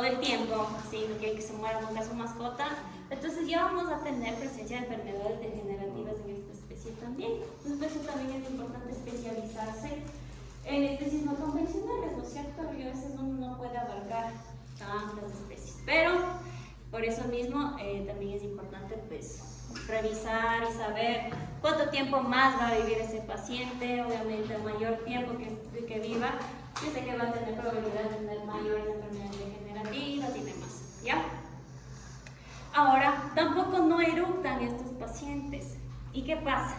el tiempo, ¿sí? No quieren que se muera nunca su mascota. Entonces ya vamos a tener presencia de enfermedades degenerativas en esta especie también. Entonces, por eso también es importante especializarse en especies no convencionales, ¿no es cierto? Porque a veces uno no puede abarcar tantas especies. Pero, por eso mismo, también es importante, pues, revisar y saber cuánto tiempo más va a vivir ese paciente. Obviamente, el mayor tiempo que viva, yo sé que va a tener probabilidad de tener mayores enfermedades degenerativas y demás, ¿ya? Ahora, tampoco no eructan estos pacientes. ¿Y qué pasa?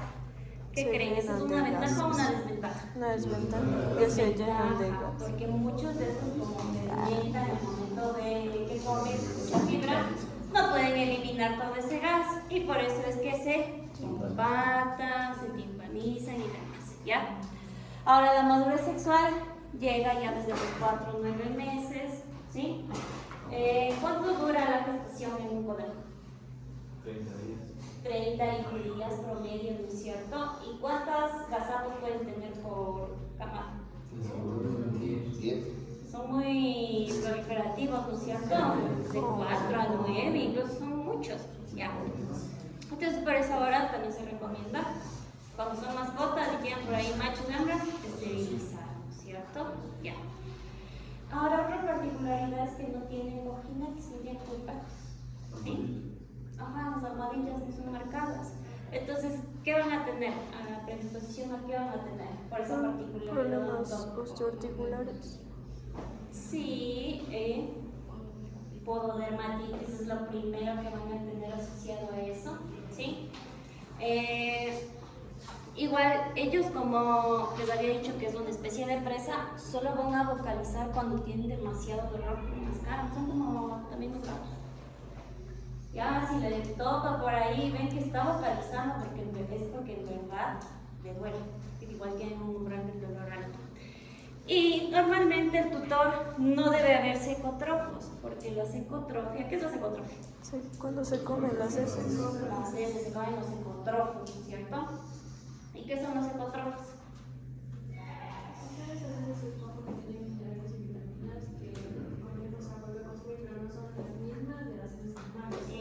¿Qué creen? ¿Esa es una ventaja o una desventaja? Una desventaja que se llenan de Desventaja, gas. porque muchos de estos como que alimentan en el momento de que comen la fibra, no pueden eliminar todo ese gas y por eso es que se compactan, se timpanizan y demás, ¿ya? Ahora la madurez sexual llega ya desde los 4 o 9 meses, ¿sí? ¿Cuánto dura la gestación en un conejo? 30 días. 31 días promedio, ¿no es cierto? ¿Y cuántas gazapos pueden tener por camada? 10. Son muy proliferativos, ¿no es cierto? De 4 a 9, incluso son muchos, ¿ya? Entonces por eso ahora también se recomienda, cuando son mascotas y quedan por ahí machos y hembras, esterilizar, ¿no es cierto? Ya. Ahora otra particularidad es que no tienen cojina, que se tienen culpados, ¿sí? Ajá, las almohadillas no son marcadas. Entonces, ¿qué van a tener? A la predisposición a qué van a tener por esa particularidad. Problemas osteoarticulares. Sí, pododermatitis es lo primero que van a tener asociado a eso, ¿sí? Igual, ellos como les había dicho que es una especie de presa, solo van a vocalizar cuando tienen demasiado dolor en las caras, son como también los gatos. Ya, si le toca por ahí, ven que está vocalizando porque es porque en verdad le duele, igual tienen un umbral del dolor alto. Y normalmente el tutor no debe haber secotrofos, porque la secotrofia, ¿qué es la secotrofia? Sí, cuando se comen las heces. Las heces se comen los secotrofos, ¿no es cierto? ¿Y qué son los secotrofos?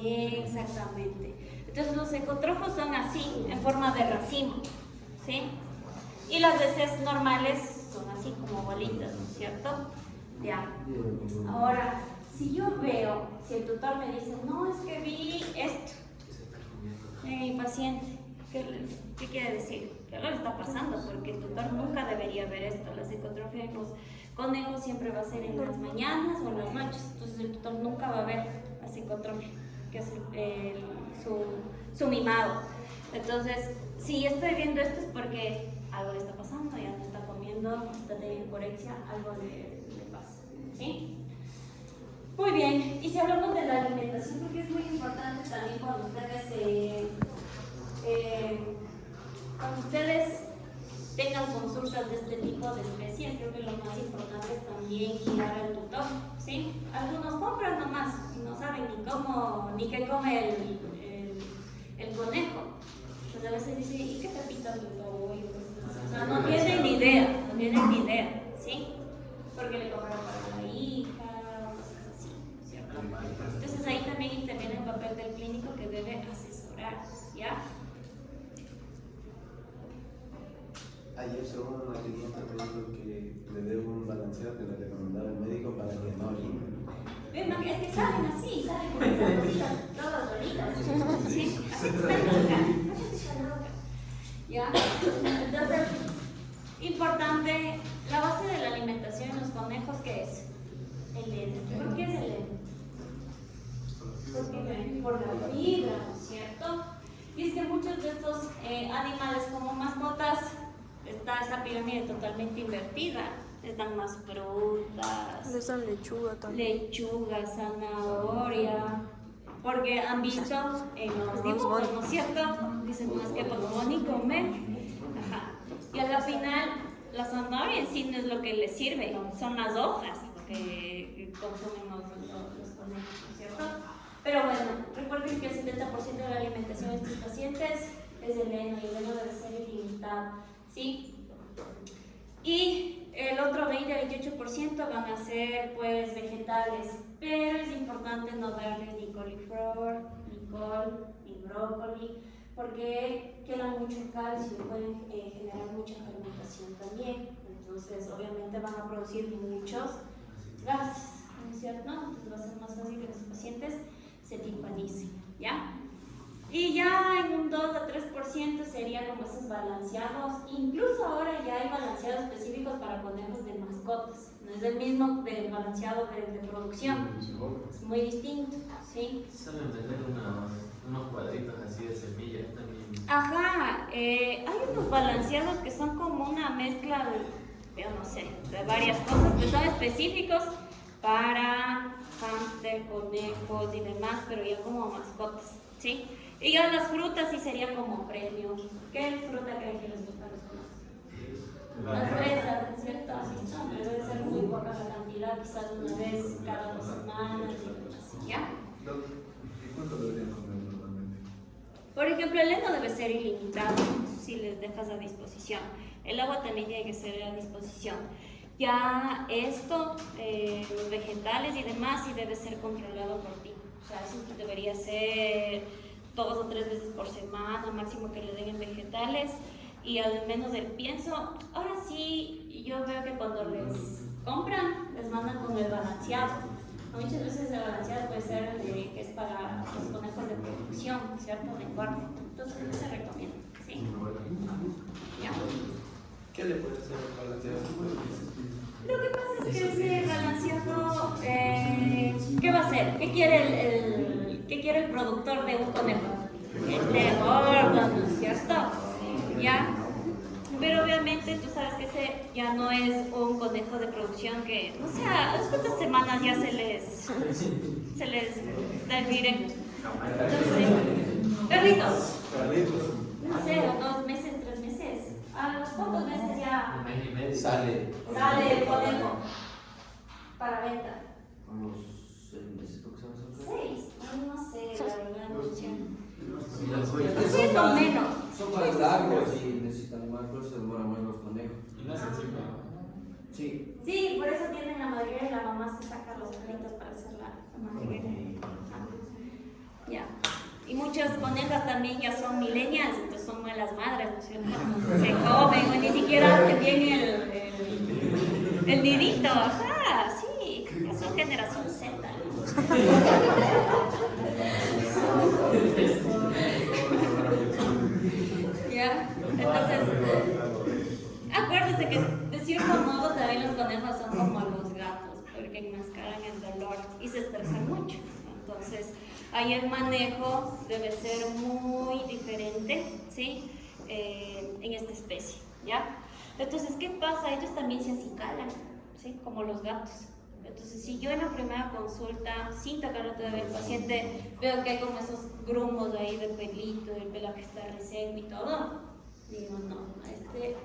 Exactamente. Entonces los ecotrofos son así, en forma de racimo, ¿sí? Y las heces normales son así como bolitas, ¿no es cierto? Ya. Ahora, si yo veo, si el tutor me dice, no, es que vi esto, mi paciente, ¿qué quiere decir? ¿Qué le está pasando? Porque el tutor nunca debería ver esto. La psicotrofia en los conejos siempre va a ser en las mañanas o en las noches. Entonces el tutor nunca va a ver la psicotrofia, que es su mimado. Entonces, si estoy viendo esto es porque algo le está pasando, ya no está comiendo, está teniendo corexia, algo le pasa, ¿sí? Muy bien, y si hablamos de la alimentación, porque es muy importante también cuando ustedes tengan consultas de este tipo de especies, creo que lo más importante es también guiar al tutor, ¿sí? Algunos compran nomás y no saben ni qué come el conejo. Pues a veces dicen, ¿y qué pepita tu pollo? O sea, no tienen ni idea, ¿sí? Porque le compraron para la hija, cosas así, ¿cierto? Entonces ahí también interviene el papel del clínico que debe asesorar, ¿ya? Ayer según una clienta me dijo que le debo un balanceado que le recomendaba el médico para que no orine. No, es que salen así, salen con esas cositas todas bonitas. Sí, así está loca. ¿Ya? Entonces, importante, la base de la alimentación en los conejos, ¿qué es? El heno. ¿Por qué es el heno? Porque por la fibra, ¿no es cierto? Y es que muchos de estos animales como mascotas, está esa pirámide totalmente invertida. Les dan más frutas, Les dan lechuga también. lechuga, zanahoria, porque han visto en los dibujos, ¿no es cierto? Dicen más que Bonnie come. Ajá. Y a la final, la zanahoria en sí no es lo que les sirve, son las hojas lo que consumen los conejos, ¿no es cierto? Pero bueno, recuerden que el 70% de la alimentación de estos pacientes es el heno y el heno debe ser ilimitado, ¿sí? Y el otro 20-28% van a ser pues vegetales, pero es importante no darles ni coliflor, ni col, ni brócoli, porque queda mucho calcio y pueden generar mucha fermentación también. Entonces obviamente van a producir muchos gases, ¿no es cierto? Entonces va a ser más fácil que los pacientes se timpanicen, ¿ya? Y ya en un 2 a 3% sería como esos balanceados. Incluso ahora ya hay balanceados específicos para conejos de mascotas. No es el mismo del balanceado de producción. Es muy distinto, ¿sí? Suelen vender unos cuadritos así de semillas también. Ajá, hay unos balanceados que son como una mezcla mezcla de, yo no sé, de varias cosas que son específicos para hámster, conejos y demás, pero ya como mascotas, ¿sí? Y ya las frutas sí sería como premio. ¿Qué fruta creen que les gusta a los conejos? Las fresas, ¿cierto? No, pero debe ser muy poca la cantidad, quizás una vez cada 2 semanas y demás, ¿ya? ¿Y cuánto deberían comer normalmente? Por ejemplo, el heno debe ser ilimitado si les dejas a disposición. El agua también tiene que ser a disposición. Ya esto, los vegetales y demás, sí debe ser controlado por ti. O sea, eso debería ser 2 o 3 veces por semana, máximo que le den en vegetales. Y al menos el pienso, ahora sí, yo veo que cuando les compran, les mandan con el balanceado. Muchas veces el balanceado puede ser que es para los conejos de producción, ¿cierto? De engorde. Entonces, ¿qué se recomienda? ¿Sí? ¿Ya? ¿Qué le puede hacer al balanceado? Lo que pasa es que ese balanceado, ¿qué va a hacer? ¿Qué quiere el productor de un conejo? Este gordo, ¿no es cierto? ¿Ya? Pero obviamente tú sabes que ese ya no es un conejo de producción que, no sé, a las cuantas semanas ya se les miren. Entonces, perritos, no sé, 2 meses, 3 meses. A los pocos meses ya Un mes y medio. Sale. sale el conejo para venta. Unos 6 meses, creo que son esos. 6, no sé, la verdad no sé. Y las joyas. Sí, son menos. Son más largos y necesitan más, por eso se demoran más los conejos. Y nacen siempre. Sí. Sí, por eso tienen la madriguera y la mamá se saca los perritos para hacer la madriguera. Ya. Y muchas conejas también ya son milenias, entonces son malas madres, ¿no es cierto? Se comen, o ni siquiera hacen bien el nidito. Ajá, sí, ya son generación Z. ¿Ya? Entonces, acuérdese que de cierto modo también los conejos son como los gatos, porque enmascaran el dolor y se estresan mucho. Entonces, ahí el manejo debe ser muy diferente, ¿sí? En esta especie, ¿ya? Entonces, ¿qué pasa? Ellos también se acicalan, ¿sí? Como los gatos. Entonces, si yo en la primera consulta, sin tocarlo todavía el paciente, veo que hay como esos grumos ahí de pelito, el pelaje está reseco y todo, digo, no,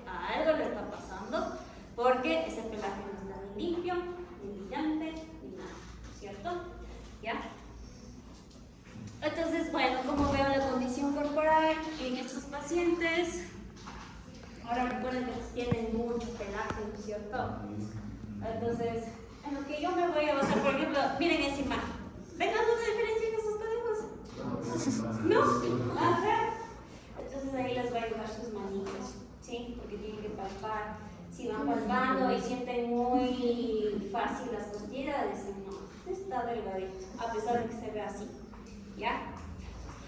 a algo le está pasando, porque ese pelaje no está ni limpio, ni brillante, ni nada, ¿cierto? ¿Ya? Entonces, bueno, como veo la condición corporal en estos pacientes, ahora recuerden que tienen mucho pelaje, ¿no es cierto? Entonces, en lo que yo me voy a basar, por ejemplo, miren esa imagen. ¿Ven alguna diferencia en esos conejos? ¿No? Ajá. Entonces ahí les voy a llevar sus manitos, ¿sí? Porque tienen que palpar. Si van palpando y sienten muy fácil las costillas, dicen, no, está delgadito, a pesar de que se vea así, ¿ya?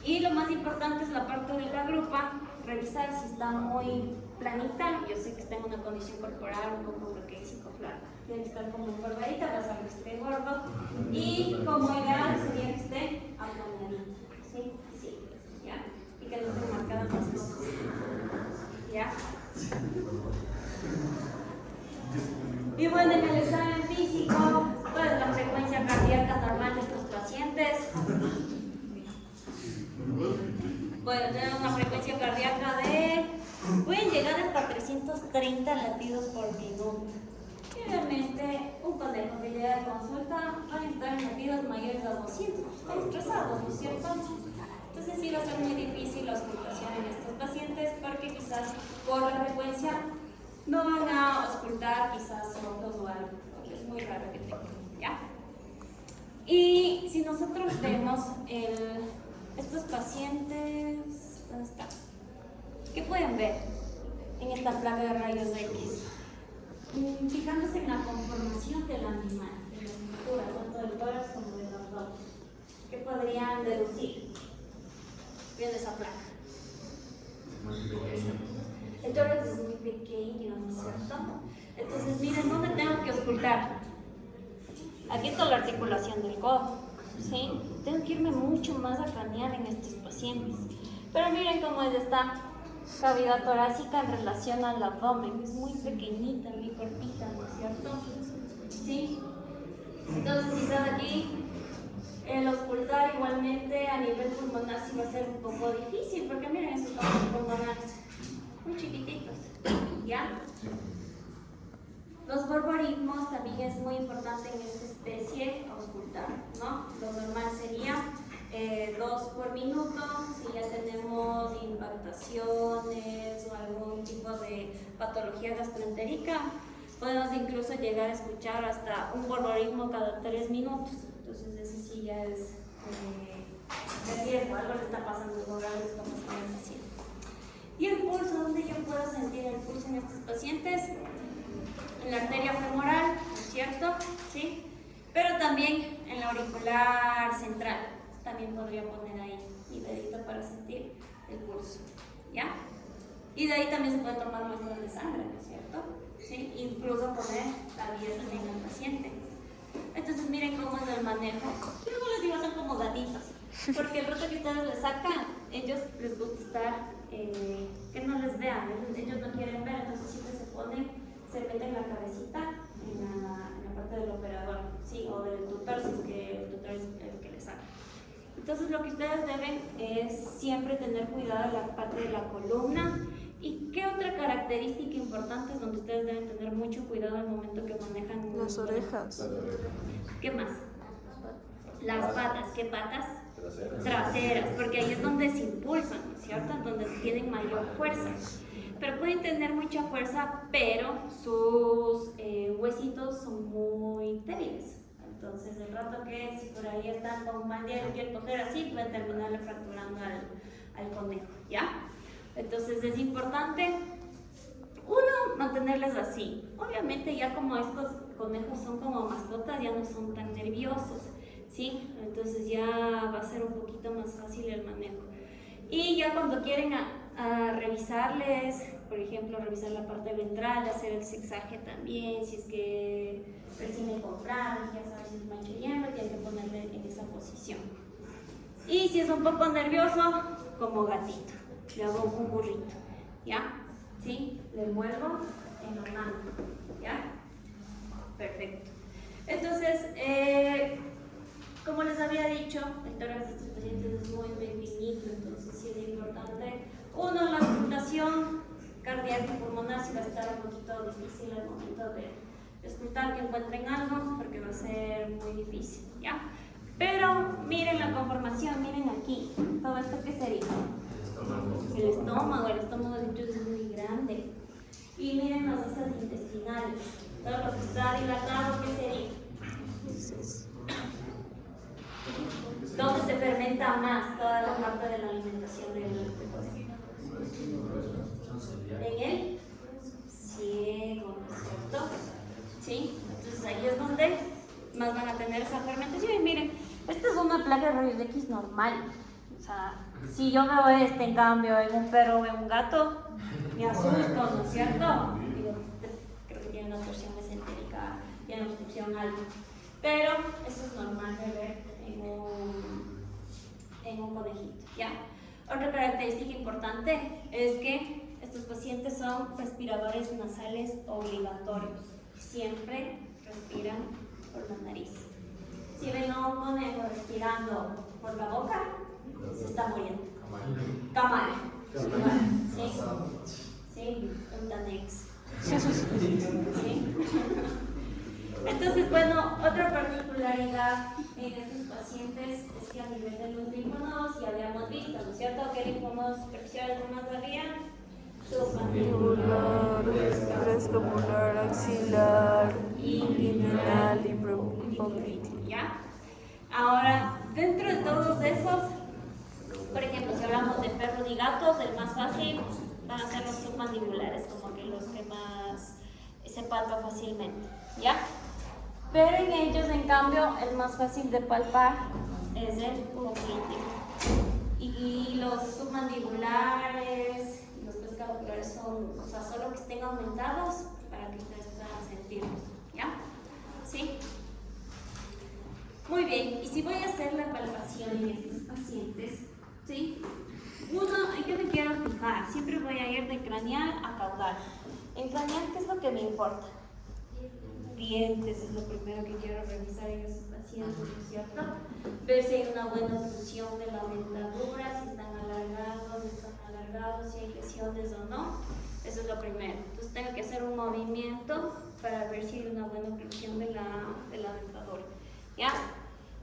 Y lo más importante es la parte de la grupa, revisar si está muy planita. Yo sé que está en una condición corporal un poco bloqueístico, claro. Tiene que estar como encorvadita, vas a ver que esté gordo. Y como ideal sería que esté aplanadita, ¿sí? Sí, ¿ya? Y que no estén marcadas las cosas, ¿ya? Y bueno, en el examen físico, pues la frecuencia cardíaca normal de estos pacientes pueden tener una frecuencia cardíaca pueden llegar hasta 330 latidos por minuto. Y obviamente un conejo que llega a consulta va a estar en latidos mayores a 200, están estresados, ¿no es cierto? Entonces sí va a ser muy difícil la auscultación en estos pacientes porque quizás por la frecuencia no van a auscultar quizás sordos o algo, porque es muy raro que tengan, ¿ya? Y si nosotros vemos estos pacientes, ¿dónde está? ¿Qué pueden ver en esta placa de rayos X? Fijándose en la conformación del animal, de la estructura, tanto del tórax como del abdomen. ¿Qué podrían deducir viendo esa placa? El tórax es muy pequeño, ¿no es cierto? Entonces, miren, ¿dónde tengo que auscultar? Aquí está la articulación del codo, ¿sí? Tengo que irme mucho más a cranear en estos pacientes. Pero miren cómo ella está cavidad torácica en relación al abdomen. Es muy pequeñita, muy cortita, ¿no es cierto? ¿Sí? Entonces quizás aquí el auscultar igualmente a nivel pulmonar sí va a ser un poco difícil, porque miren esos vasos pulmonares, muy chiquititos, ¿ya? Los borborismos también es muy importante en esta especie auscultar, ¿no? Lo normal sería 2 por minuto. Si ya tenemos impactaciones o algún tipo de patología gastroentérica, podemos incluso llegar a escuchar hasta un borborismo cada 3 minutos. Entonces ese sí ya es de riesgo, algo le está pasando, algo le está pasando al paciente. Y el pulso, ¿dónde yo puedo sentir el pulso en estos pacientes? En la arteria femoral, ¿no es cierto? ¿Sí? Pero también en la auricular central. También podría poner ahí mi dedito para sentir el pulso, ¿ya? Y de ahí también se puede tomar muestras de sangre, ¿no es cierto? ¿Sí? Incluso poner la dieta en el paciente. Entonces miren cómo es el manejo. Yo no les digo, son como gatitos, porque el rato que ustedes les sacan, ellos les gusta estar, que no les vean, ellos no quieren ver, entonces siempre se meten la cabecita en la parte del operador, ¿sí? O del tutor, si es que el tutor es el que les saca. Entonces lo que ustedes deben es siempre tener cuidado de la parte de la columna. ¿Y qué otra característica importante es donde ustedes deben tener mucho cuidado al momento que manejan? Las orejas. ¿Qué más? Las patas. ¿Qué patas? Traseras, porque ahí es donde se impulsan, ¿no es cierto? Donde tienen mayor fuerza. Pero pueden tener mucha fuerza, pero sus huesitos son muy débiles. Entonces, el rato que si por ahí están con un mal día y el coger así, puede terminarle fracturando al conejo, ¿ya? Entonces, es importante, uno, mantenerles así. Obviamente, ya como estos conejos son como mascotas, ya no son tan nerviosos, ¿sí? Entonces, ya va a ser un poquito más fácil el manejo. Y ya cuando quieren a revisarles, por ejemplo, revisar la parte ventral, hacer el zigzag también, si es que recién compraron, ya sabes si es macho y hembra, tienen que ponerle en esa posición. Y si es un poco nervioso, como gatito, le hago un burrito, ¿ya? ¿Sí? Le envuelvo en la mano, ¿ya? Perfecto. Entonces, como les había dicho, el tórax de estos pacientes es muy pequeñito, entonces sí es importante. Uno, la auscultación cardíaca y pulmonar sí va a estar un poquito difícil al momento de escuchar que encuentren algo, porque va a ser muy difícil, ¿ya? Pero miren la conformación, miren aquí, todo esto ¿qué sería? El estómago de ellos es muy grande. Y miren las vías intestinales, todo lo que está dilatado, ¿qué sería? ¿Dónde se fermenta más toda la parte de la alimentación del conejo? En el ciego, ¿no es cierto? ¿Sí? Entonces ahí es donde más van a tener esa fermentación. Y miren, esta es una placa de rayos X normal. O sea, si yo veo en cambio, en un perro o en un gato, me asusto, ¿no es cierto? Digo, creo que tiene una torsión mesentérica, tiene obstrucción algo. Pero eso es normal de ver en un conejito, ¿ya? Otra característica importante es que estos pacientes son respiradores nasales obligatorios. Siempre respiran por la nariz. Si ven a un conejo respirando por la boca, se está muriendo. Camara. ¿Sí? Sí, un tanex. ¿Sí? Entonces, bueno, otra particularidad en estos pacientes es que a nivel de los linfonodos ya habíamos visto, ¿no es cierto? ¿Qué linfonodos superficiales nomás había? Mandibular, preescapular, axilar, inguinal y prepopliteo. ¿Ya? Ahora, dentro de todos esos, por ejemplo, si hablamos de perros y gatos, el más fácil van a ser los submandibulares, como que los que más se palpa fácilmente, ¿ya? Pero en ellos, en cambio, el más fácil de palpar es el popliteo. Y los submandibulares, los preescapulares son, o sea, solo que estén aumentados para que ustedes puedan sentirlos, ¿ya? ¿Sí? Muy bien, y si voy a hacer la palpación en estos pacientes, ¿sí? Uno, ¿en qué me quiero fijar? Siempre voy caudal. En craneal, ¿qué es lo que me importa? Dientes es lo primero que quiero revisar en esos pacientes, ¿no es cierto? Ver si hay una buena oclusión de la dentadura, si están alargados, no están alargados, si hay lesiones o no. Eso es lo primero. Entonces tengo que hacer un movimiento para ver si hay una buena oclusión de la dentadura. ¿Ya?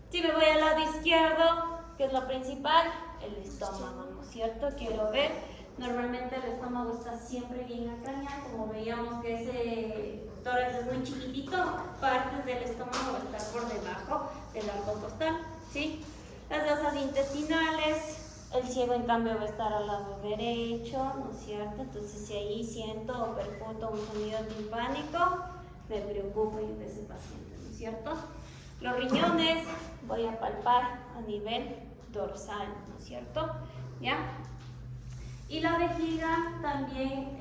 Si me voy al lado izquierdo, ¿qué es lo principal? El estómago, ¿no es cierto? Quiero ver. Normalmente el estómago está siempre bien acraneado, como veíamos que ese tórax es muy chiquitito, parte del estómago va a estar por debajo del arco costal, ¿sí? Las fosas intestinales, el ciego en cambio va a estar al lado derecho, ¿no es cierto? Entonces si ahí siento o percuto un sonido timpánico, me preocupo yo de ese paciente, ¿no es cierto? Los riñones voy a palpar a nivel dorsal, ¿no es cierto? ¿Ya? Y la vejiga también,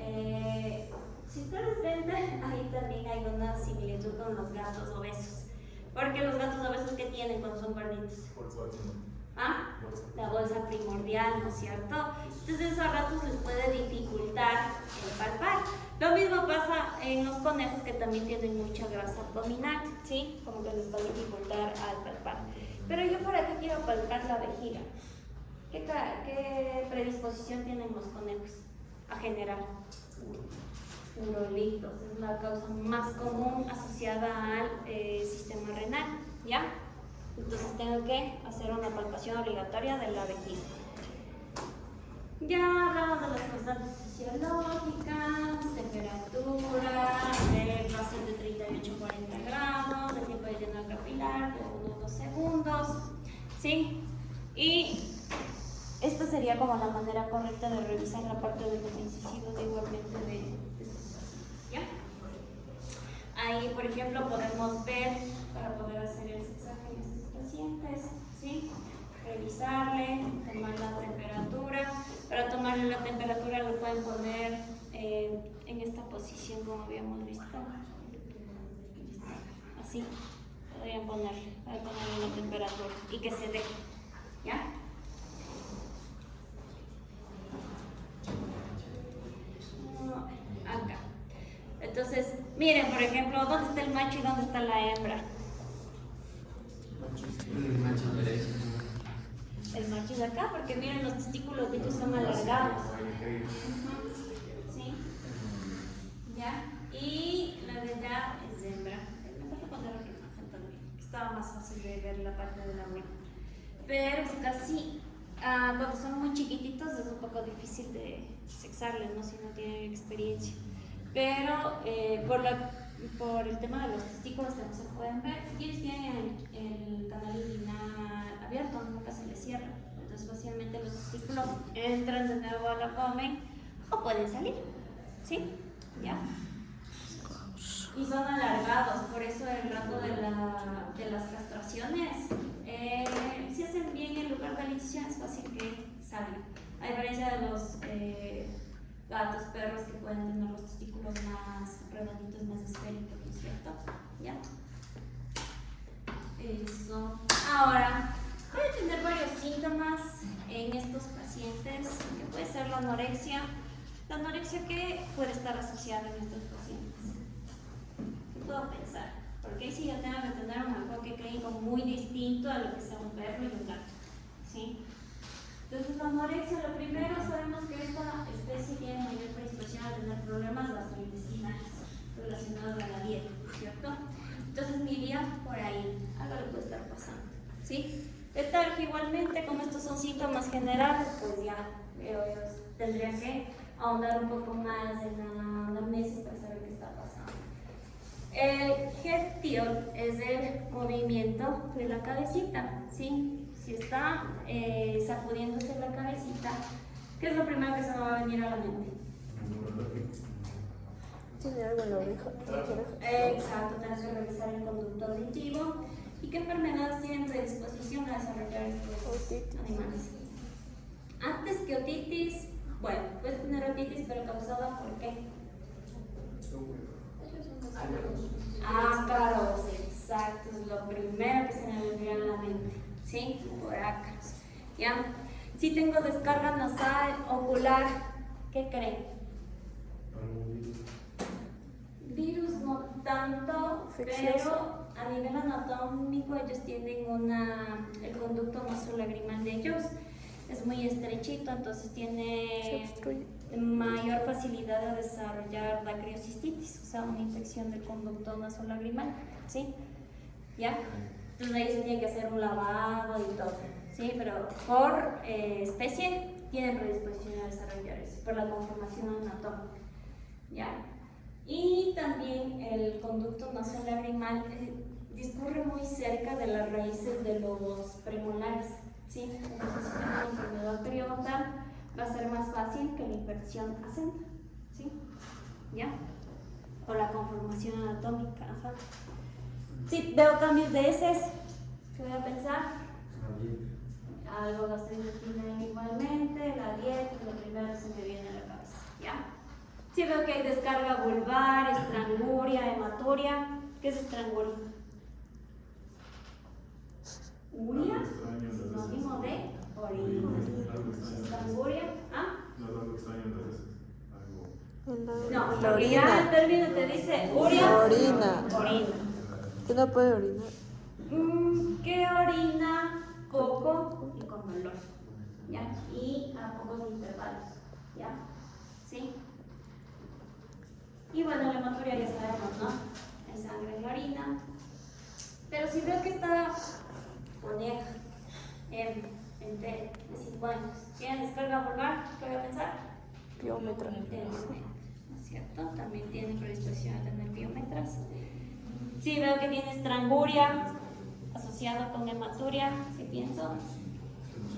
si ustedes ven, ahí también hay una similitud con los gatos obesos. Porque los gatos obesos, ¿qué tienen cuando son gorditos? ¿Ah? La bolsa primordial, ¿no es cierto? Entonces a ratos les puede dificultar el palpar. Lo mismo pasa en los conejos que también tienen mucha grasa abdominal, ¿sí? Como que les va a dificultar al palpar. Pero yo por aquí quiero palpar la vejiga. ¿Qué predisposición tienen los conejos a generar? Urolitos, es la causa más común asociada al sistema renal, ¿ya? Entonces tengo que hacer una palpación obligatoria de la vejiga. Ya hablamos de las constantes fisiológicas, temperatura, el paciente de 38 a 40 grados, el tiempo de llenado capilar de 1 a 2 segundos, ¿sí? Y esta sería como la manera correcta de revisar la parte de los incisivos igualmente de estos pacientes, ¿ya? Ahí, por ejemplo, podemos ver, para poder hacer el zigzag en estos pacientes, ¿sí? Revisarle, tomar la temperatura. Para tomarle la temperatura lo pueden poner en esta posición como habíamos visto. Así, podrían ponerle la temperatura y que se deje, ¿ya? Acá. Entonces, miren, por ejemplo, ¿dónde está el macho y dónde está la hembra? El macho es acá, porque miren, los testículos de ellos son alargados. ¿Sí? ¿Ya? Y la de allá es hembra. Me falta poner otra imagen también, que estaba más fácil de ver la parte de la abuela. Pero es casi, cuando son muy chiquititos es un poco difícil de sexarles, ¿no? Si no tienen experiencia. Pero por el tema de los testículos que no se pueden ver, quienes tienen el canal inguinal abierto, nunca se les cierra. Entonces fácilmente los testículos entran de nuevo al abdomen o pueden salir, ¿sí? ¿Ya? Y son alargados, por eso el rango de las castraciones, si hacen bien en lugar de la incisión es fácil que salgan. A diferencia de los gatos, perros que pueden tener los testículos más redonditos, más esféricos, ¿no es cierto? ¿Ya? Eso. Ahora, voy a tener varios síntomas en estos pacientes, que puede ser la anorexia. La anorexia que puede estar asociada en estos pacientes. ¿Qué puedo pensar? Porque ahí sí yo tengo que tener un enfoque clínico muy distinto a lo que sea un perro y un gato, ¿sí? Entonces la anorexia, lo primero, sabemos que esta especie tiene mayor predisposición a tener problemas gastrointestinales relacionados a la dieta, ¿cierto? Entonces me iría por ahí, algo le puede estar pasando, ¿sí? Letargia igualmente, como estos son síntomas generales, pues ya tendría que ahondar un poco más en la anamnesis para saber qué está pasando. El head tilt es el movimiento de la cabecita, ¿sí? Si está sacudiéndose la cabecita, ¿qué es lo primero que se me va a venir a la mente? Tiene algo en la oreja. Exacto, tenemos que revisar el conducto auditivo. ¿Y qué enfermedades tienen predisposición a desarrollar estos animales? Antes que otitis, bueno, puedes tener otitis, pero causada por qué? Ácaros, exacto, es lo primero que se me vendría a la mente, ¿sí? Por ácaros, ¿ya? Si tengo descarga nasal, ocular, ¿qué creen? Pero a nivel anatómico ellos tienen el conducto nasolagrimal de ellos es muy estrechito, entonces Se tiene obstruye. mayor facilidad de desarrollar la criocistitis, o sea, una infección del conducto nasolagrimal, ¿sí? ¿Ya? Entonces ahí se tiene que hacer un lavado y todo, ¿sí? Pero por especie tiene predisposición a desarrollar eso, por la conformación anatómica, ¿ya? Y también el conducto nasolagrimal discurre muy cerca de las raíces de los premolares, ¿sí? Entonces, si tiene una enfermedad periodontal, va a ser más fácil que la infección ascenda, ¿sí? ¿Ya? Por la conformación anatómica, ajá. Sí, veo cambios de heces. ¿Qué voy a pensar? Algo gastrointestinal igualmente, la dieta, lo primero que se me viene a la cabeza, ¿ya? Sí veo que hay descarga vulvar, estranguria, hematuria. ¿Qué es estranguria? ¿Uria? Sinónimo de orina. Estranguria, ¿ah? No es algo extraño entonces. Algo. En No, la porque ya el orina. término te dice uria. Orina. Orina. ¿Qué no puede orinar? Que orina poco y con dolor, ¿ya? Y a pocos intervalos, ¿ya? ¿Sí? Y bueno, la hematuria ya sabemos, ¿no? Hay sangre en la orina. Pero si veo que está coneja, de 5 años, ¿tiene descarga vulvar? ¿Qué voy a pensar? Piómetra. ¿No es cierto? También tiene predisposición a tener piómetras. Sí, veo que tiene estranguria asociado con hematuria, ¿qué pienso?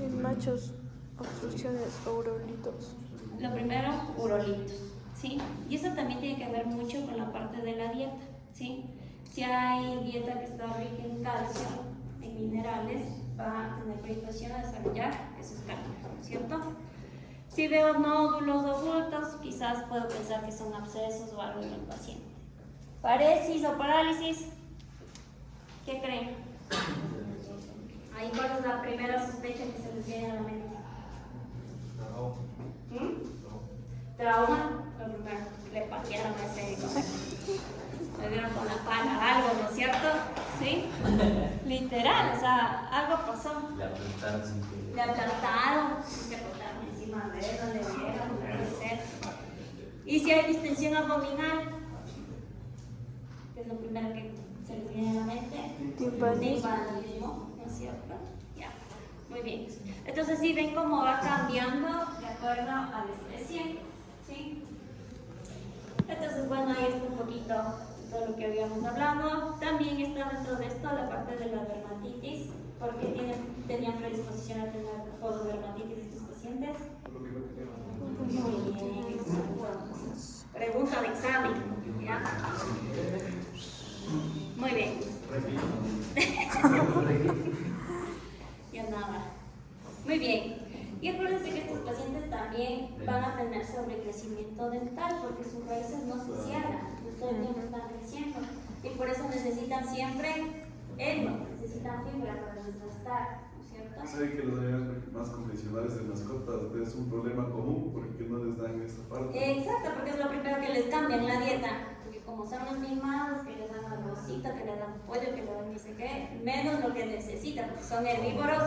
En machos, obstrucciones, urolitos. Lo primero, urolitos, ¿sí? Y eso también tiene que ver mucho con la parte de la dieta, ¿sí? Si hay dieta que está rica en calcio, en minerales, va a tener predisposición a desarrollar esos cálculos, ¿cierto? Si veo nódulos ocultos, quizás puedo pensar que son abscesos o algo en el paciente. Paresis o parálisis, ¿qué creen? Ahí, ¿cuál es la primera sospecha que se les viene a la mente? Trauma, lo primero, le patearon a ese le dieron con la pala, algo, ¿no es cierto? ¿Sí? Literal, o sea, algo pasó. Le apuntaron sin que... Le aplastaron, se aplastaron encima de él, donde vieron, no puede ser. Y si hay distensión abdominal, que es lo primero que se les viene a la mente, timpanismo, ¿no es cierto? Ya, muy bien. Entonces, sí ven cómo va cambiando de acuerdo a la especie, ¿sí? Entonces, bueno, ahí está un poquito todo lo que habíamos hablado. También está dentro de esto la parte de la dermatitis, porque tenían predisposición a tener pododermatitis estos pacientes. Muy bien. Pregunta de examen, ¿ya? Muy bien. Ya nada. Muy bien. Y acuérdense que estos pacientes también van a tener sobrecrecimiento dental porque sus raíces no se cierran, todo el tiempo están creciendo. Y por eso necesitan siempre necesitan fibra para desgastar, ¿no es cierto? Sabe que los animales más convencionales de mascotas es un problema común porque no les dan esa parte. Exacto, porque es lo primero que les cambian la dieta. Porque como son los mimados, que les dan arrocito, que les dan pollo, que les dan no sé qué, menos lo que necesitan, porque son herbívoros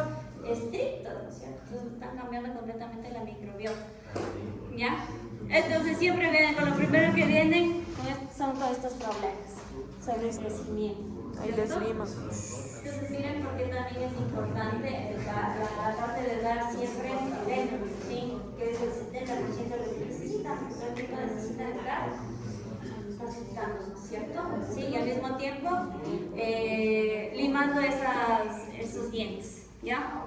estrictos, ¿no es cierto? Entonces están cambiando completamente la microbiota. ¿Ya? Entonces siempre vienen con lo primero que vienen son todos estos problemas sobre el crecimiento. Ahí les ¿cierto? liman. Entonces miren porque también es importante la parte de dar siempre veneno, ¿sí? Que es el 70% de lo que necesitan, porque todo el mundo necesita dar necesitamos, ¿no es cierto? Sí, y al mismo tiempo limando esos dientes, ¿ya?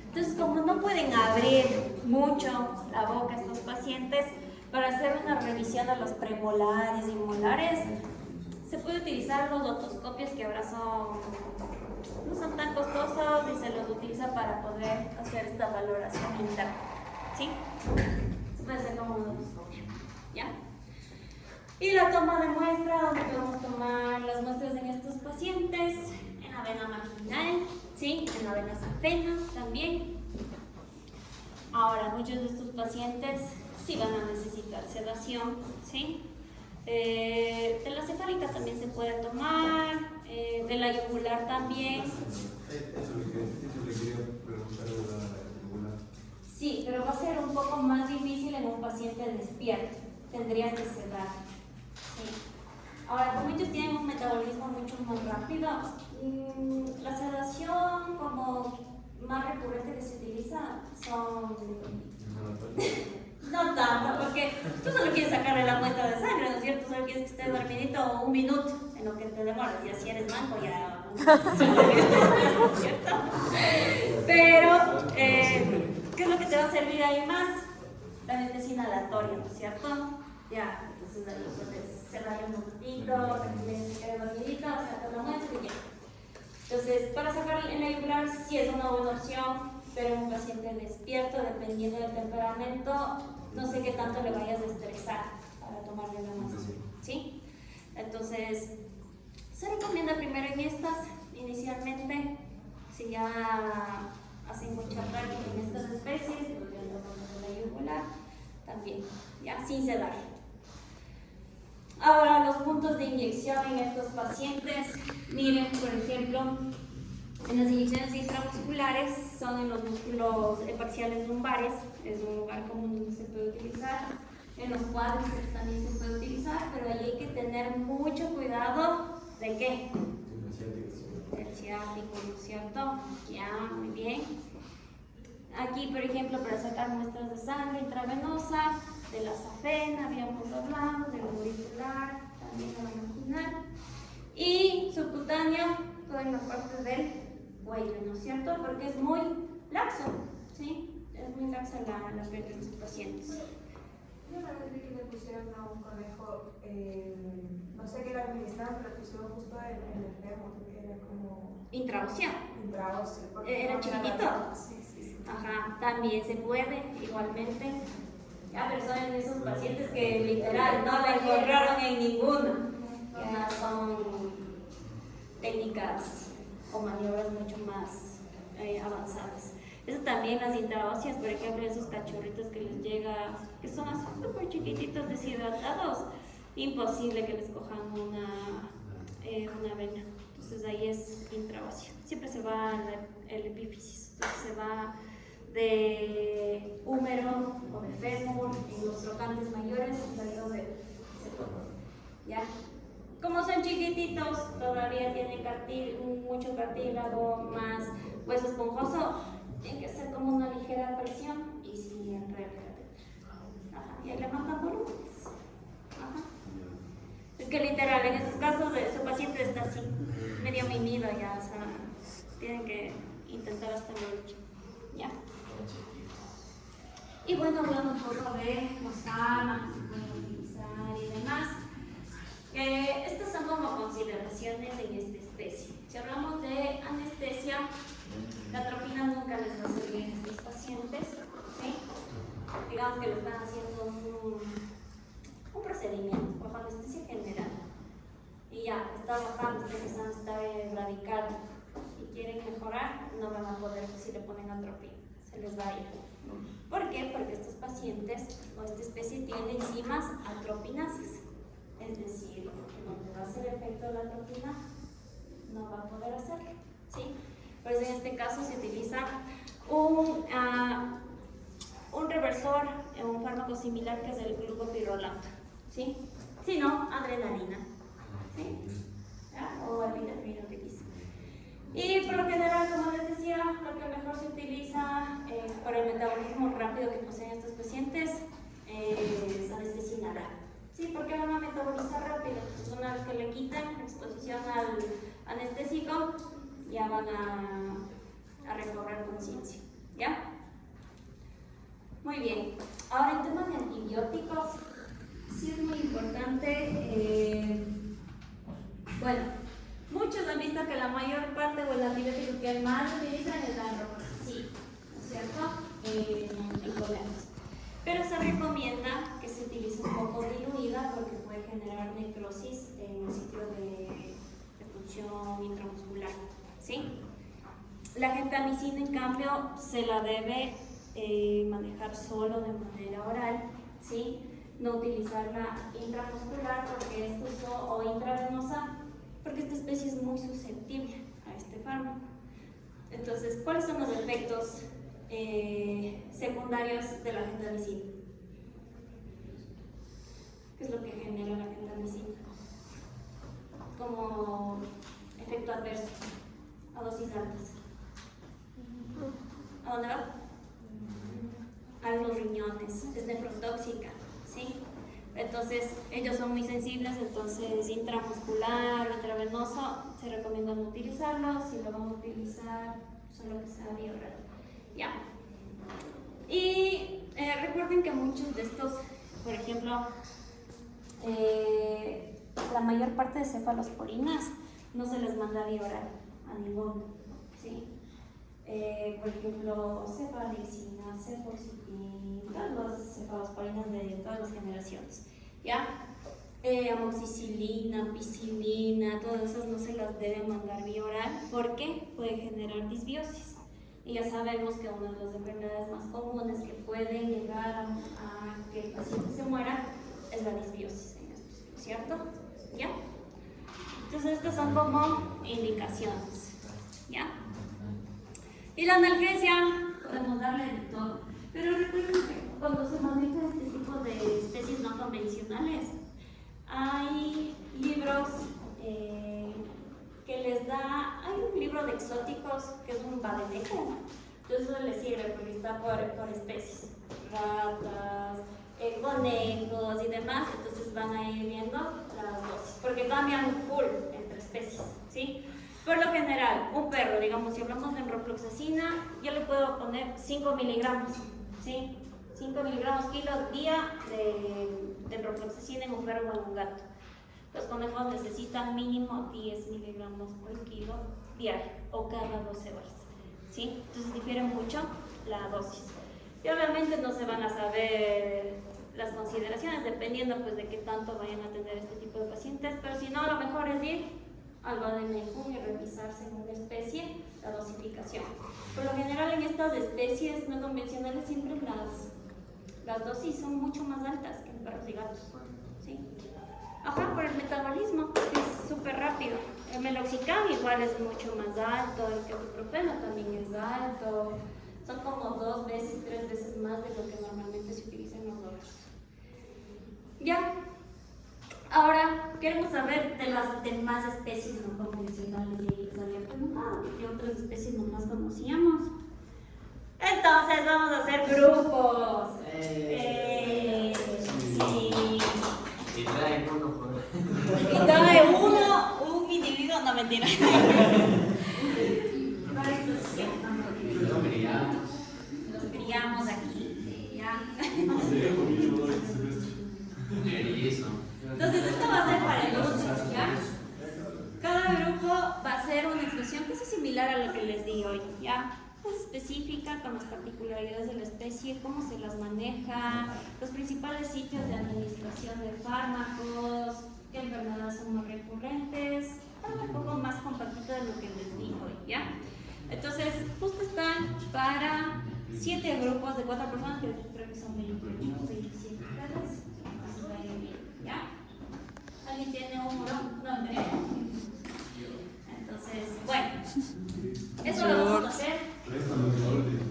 Entonces, como no pueden abrir mucho la boca estos pacientes, para hacer una revisión de los premolares y molares, se puede utilizar los otoscopios que ahora no son tan costosos y se los utiliza para poder hacer esta valoración interna, ¿sí? Se puede hacer como una otoscopia, ¿ya? Y la toma de muestra, donde podemos tomar las muestras en estos pacientes, en la vena marginal, ¿sí? En la vena safena también. Ahora, muchos de estos pacientes sí van a necesitar sedación, ¿sí? De la cefálica también se puede tomar. de la yugular también. Eso le quería preguntar de la yugular. Sí, pero va a ser un poco más difícil en un paciente despierto. Tendrías que sedar. Sí. Ahora, como ellos tienen un metabolismo mucho más rápido, la sedación como más recurrente que se utiliza son... No tanto, porque tú solo quieres sacarle la muestra de sangre, ¿no es cierto? Solo quieres que esté dormidito un minuto en lo que te demoras. Ya si eres manco, ya... ¿no es cierto? Pero, ¿qué es lo que te va a servir ahí más? La anestesia inhalatoria, ¿no es cierto? Ya, entonces ahí puedes cerrarle un poquitito, para que se quede dormidito, sacar la muestra y ya. Entonces, para sacar en la yugular sí es una buena opción, pero en un paciente despierto, dependiendo del temperamento, no sé qué tanto le vayas a estresar para tomarle la muestra, ¿sí? Entonces, se recomienda primero en estas, inicialmente, si ya hacen mucha práctica en estas especies, la yugular también, ya, sin sedar. Ahora, los puntos de inyección en estos pacientes, miren, por ejemplo, en las inyecciones intramusculares son en los músculos epaxiales lumbares, es un lugar común donde se puede utilizar. En los cuádriceps también se puede utilizar, pero ahí hay que tener mucho cuidado de qué. Del ciático, ¿no es cierto? Ya, muy bien. Aquí, por ejemplo, para sacar muestras de sangre intravenosa, de la safena, habíamos hablado, del auricular, también de la vaginal. Y subcutáneo, toda la parte del cuello, ¿no es cierto? Porque es muy laxo, ¿sí? Es muy laxa la piel de estos pacientes. Yo una vez vi que le pusieron a un conejo, no sé qué le administraron, pero pusieron justo en el termo, que era como... Intraóseo. Intraóseo. ¿Era chiquitito? Sí, sí, sí. Ajá, también se puede, igualmente. Ya, pero son esos pacientes que literal no la encontraron en ninguno. Ya son técnicas o maniobras mucho más avanzadas. Eso también las intraóseas, por ejemplo, esos cachorritos que les llega, que son así súper chiquititos, deshidratados, imposible que les cojan una vena. Entonces ahí es intraósea. Siempre se va el epífisis, entonces se va de húmero o de fémur, en los trocantes mayores, salido de ¿ya? Como son chiquititos, todavía tienen mucho cartílago, más hueso esponjoso, tienen que hacer como una ligera presión y si enreda. Y ahí le mandan volúmenes. Ajá. Es que literal, en esos casos su paciente está así, medio mimido ya, o sea, tienen que intentar hasta lo último. ¿Ya? Y bueno, hablamos un poco de los fármacos que pueden utilizar y demás. Estas son como consideraciones en esta especie. Si hablamos de anestesia, la atropina nunca les va a servir en estos pacientes, ¿sí? Digamos que le están haciendo un procedimiento bajo anestesia general y ya está bajando, está empezando a estar erradicado y quieren mejorar, no van a poder si le ponen atropina, se les va a ir. ¿Por qué? Porque estos pacientes o esta especie tiene enzimas atropinases, es decir, donde va a hacer efecto la atropina no va a poder hacerlo, ¿sí? Por eso en este caso se utiliza un reversor, un fármaco similar que es el glucopirrolato, ¿sí? Si no, adrenalina, ¿sí? ¿Ya? O albitarfina utiliza. Y por lo general, como les decía, lo que mejor se utiliza para el metabolismo rápido que poseen estos pacientes es anestesia inhalada. Sí, porque van a metabolizar rápido. Entonces, una vez que le quitan la exposición al anestésico, ya van a recobrar conciencia. ¿Ya? Muy bien. Ahora, en temas de antibióticos, sí es muy importante. Bueno, muchos han visto que la mayor parte o el antibiótico que más utilizan es la roxacina, ¿no es cierto? En conejos. Pero se recomienda que se utilice un poco diluida porque puede generar necrosis en el sitio de función intramuscular, ¿sí? La gentamicina, en cambio, se la debe manejar solo de manera oral, ¿sí? No utilizarla intramuscular porque o intravenosa, porque esta especie es muy susceptible a este fármaco. Entonces, ¿cuáles son los efectos secundarios de la gentamicina? ¿Qué es lo que genera la gentamicina? Como efecto adverso a dosis altas. ¿A dónde va? A los riñones, es nefrotóxica, ¿sí? Entonces, ellos son muy sensibles, entonces intramuscular, intravenoso, se recomienda no utilizarlo. Si lo van a utilizar, solo que sea vía oral. ¿Ya? Y recuerden que muchos de estos, por ejemplo, la mayor parte de cefalosporinas no se les manda vía oral a ninguno, ¿sí? Por ejemplo, cefalexina, cefoxitin, todas las cefalosporinas de todas las generaciones, ¿ya? Amoxicilina, ampicilina, todas esas no se las debe mandar vía oral porque puede generar disbiosis. Y ya sabemos que una de las enfermedades más comunes que pueden llegar a que el paciente se muera es la disbiosis en esto, ¿cierto? ¿Ya? Entonces estas son como indicaciones, ¿ya? Y la analgesia, podemos darle de todo. Pero recuerden que cuando se maneja este tipo de especies no convencionales, hay libros que les da, hay un libro de exóticos que es un vademécum. Entonces eso les sirve porque está por especies, ratas, conejos y demás. Entonces van a ir viendo las dosis, porque cambian full entre especies, ¿sí? Por lo general, un perro, digamos, si hablamos de enrofloxacina, yo le puedo poner 5 miligramos, ¿sí? 5 miligramos kilo día de enrofloxacina en un perro o en un gato. Los conejos necesitan mínimo 10 miligramos por kilo diario o cada 12 horas, ¿sí? Entonces difiere mucho la dosis. Y obviamente no se van a saber las consideraciones dependiendo pues de qué tanto vayan a tener este tipo de pacientes, pero si no, lo mejor es ir al vademécum y revisar según la especie la dosificación. Por lo general en estas especies no convencionales siempre las dosis son mucho más altas que en perros y gatos, ¿sí? Ajá, por el metabolismo, que es súper rápido. El meloxicam igual es mucho más alto, el ketoprofeno también es alto, son como 2 veces, 3 veces más de lo que normalmente se utiliza en los otros. Ya. Ahora, queremos saber de las demás especies no convencionales y les había preguntado qué otras especies no las conocíamos. Entonces vamos a hacer grupos. Sí. Y traen uno por Y trae un individuo, no mentira. Los criamos aquí, ya. Entonces esto va a ser para el lunes, ¿ya? Cada grupo va a ser una expresión que es similar a lo que les di hoy, ¿ya? Es específica con las particularidades de la especie, cómo se las maneja, los principales sitios de administración de fármacos, qué enfermedades son más recurrentes, algo un poco más compactito de lo que les di hoy, ¿ya? Entonces, justo están para 7 grupos de 4 personas, que creo que son 28, 27 ustedes. ¿Ya? ¿Alguien tiene un muro? No, no. Entonces, bueno, eso lo vamos a hacer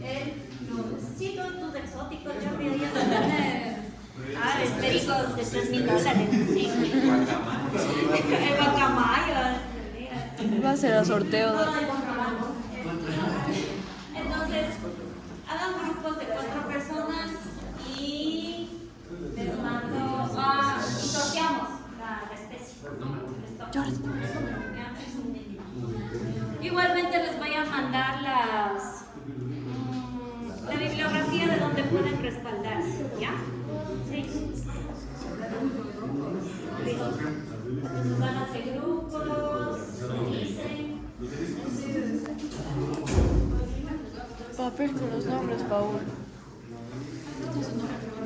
el lunes. Sí, tus exóticos, yo quería tener esféricos de $3,000. Sí. El guacamayo. Va a ser a sorteo. No, el guacamayo. Entonces, hagan grupos de 4 personas y les mando y sorteamos la especie. Igualmente les voy a mandar la bibliografía de donde pueden respaldarse, ¿ya? Sí. Listo. Entonces van a hacer grupos, dicen. Papel con los nombres, Paul.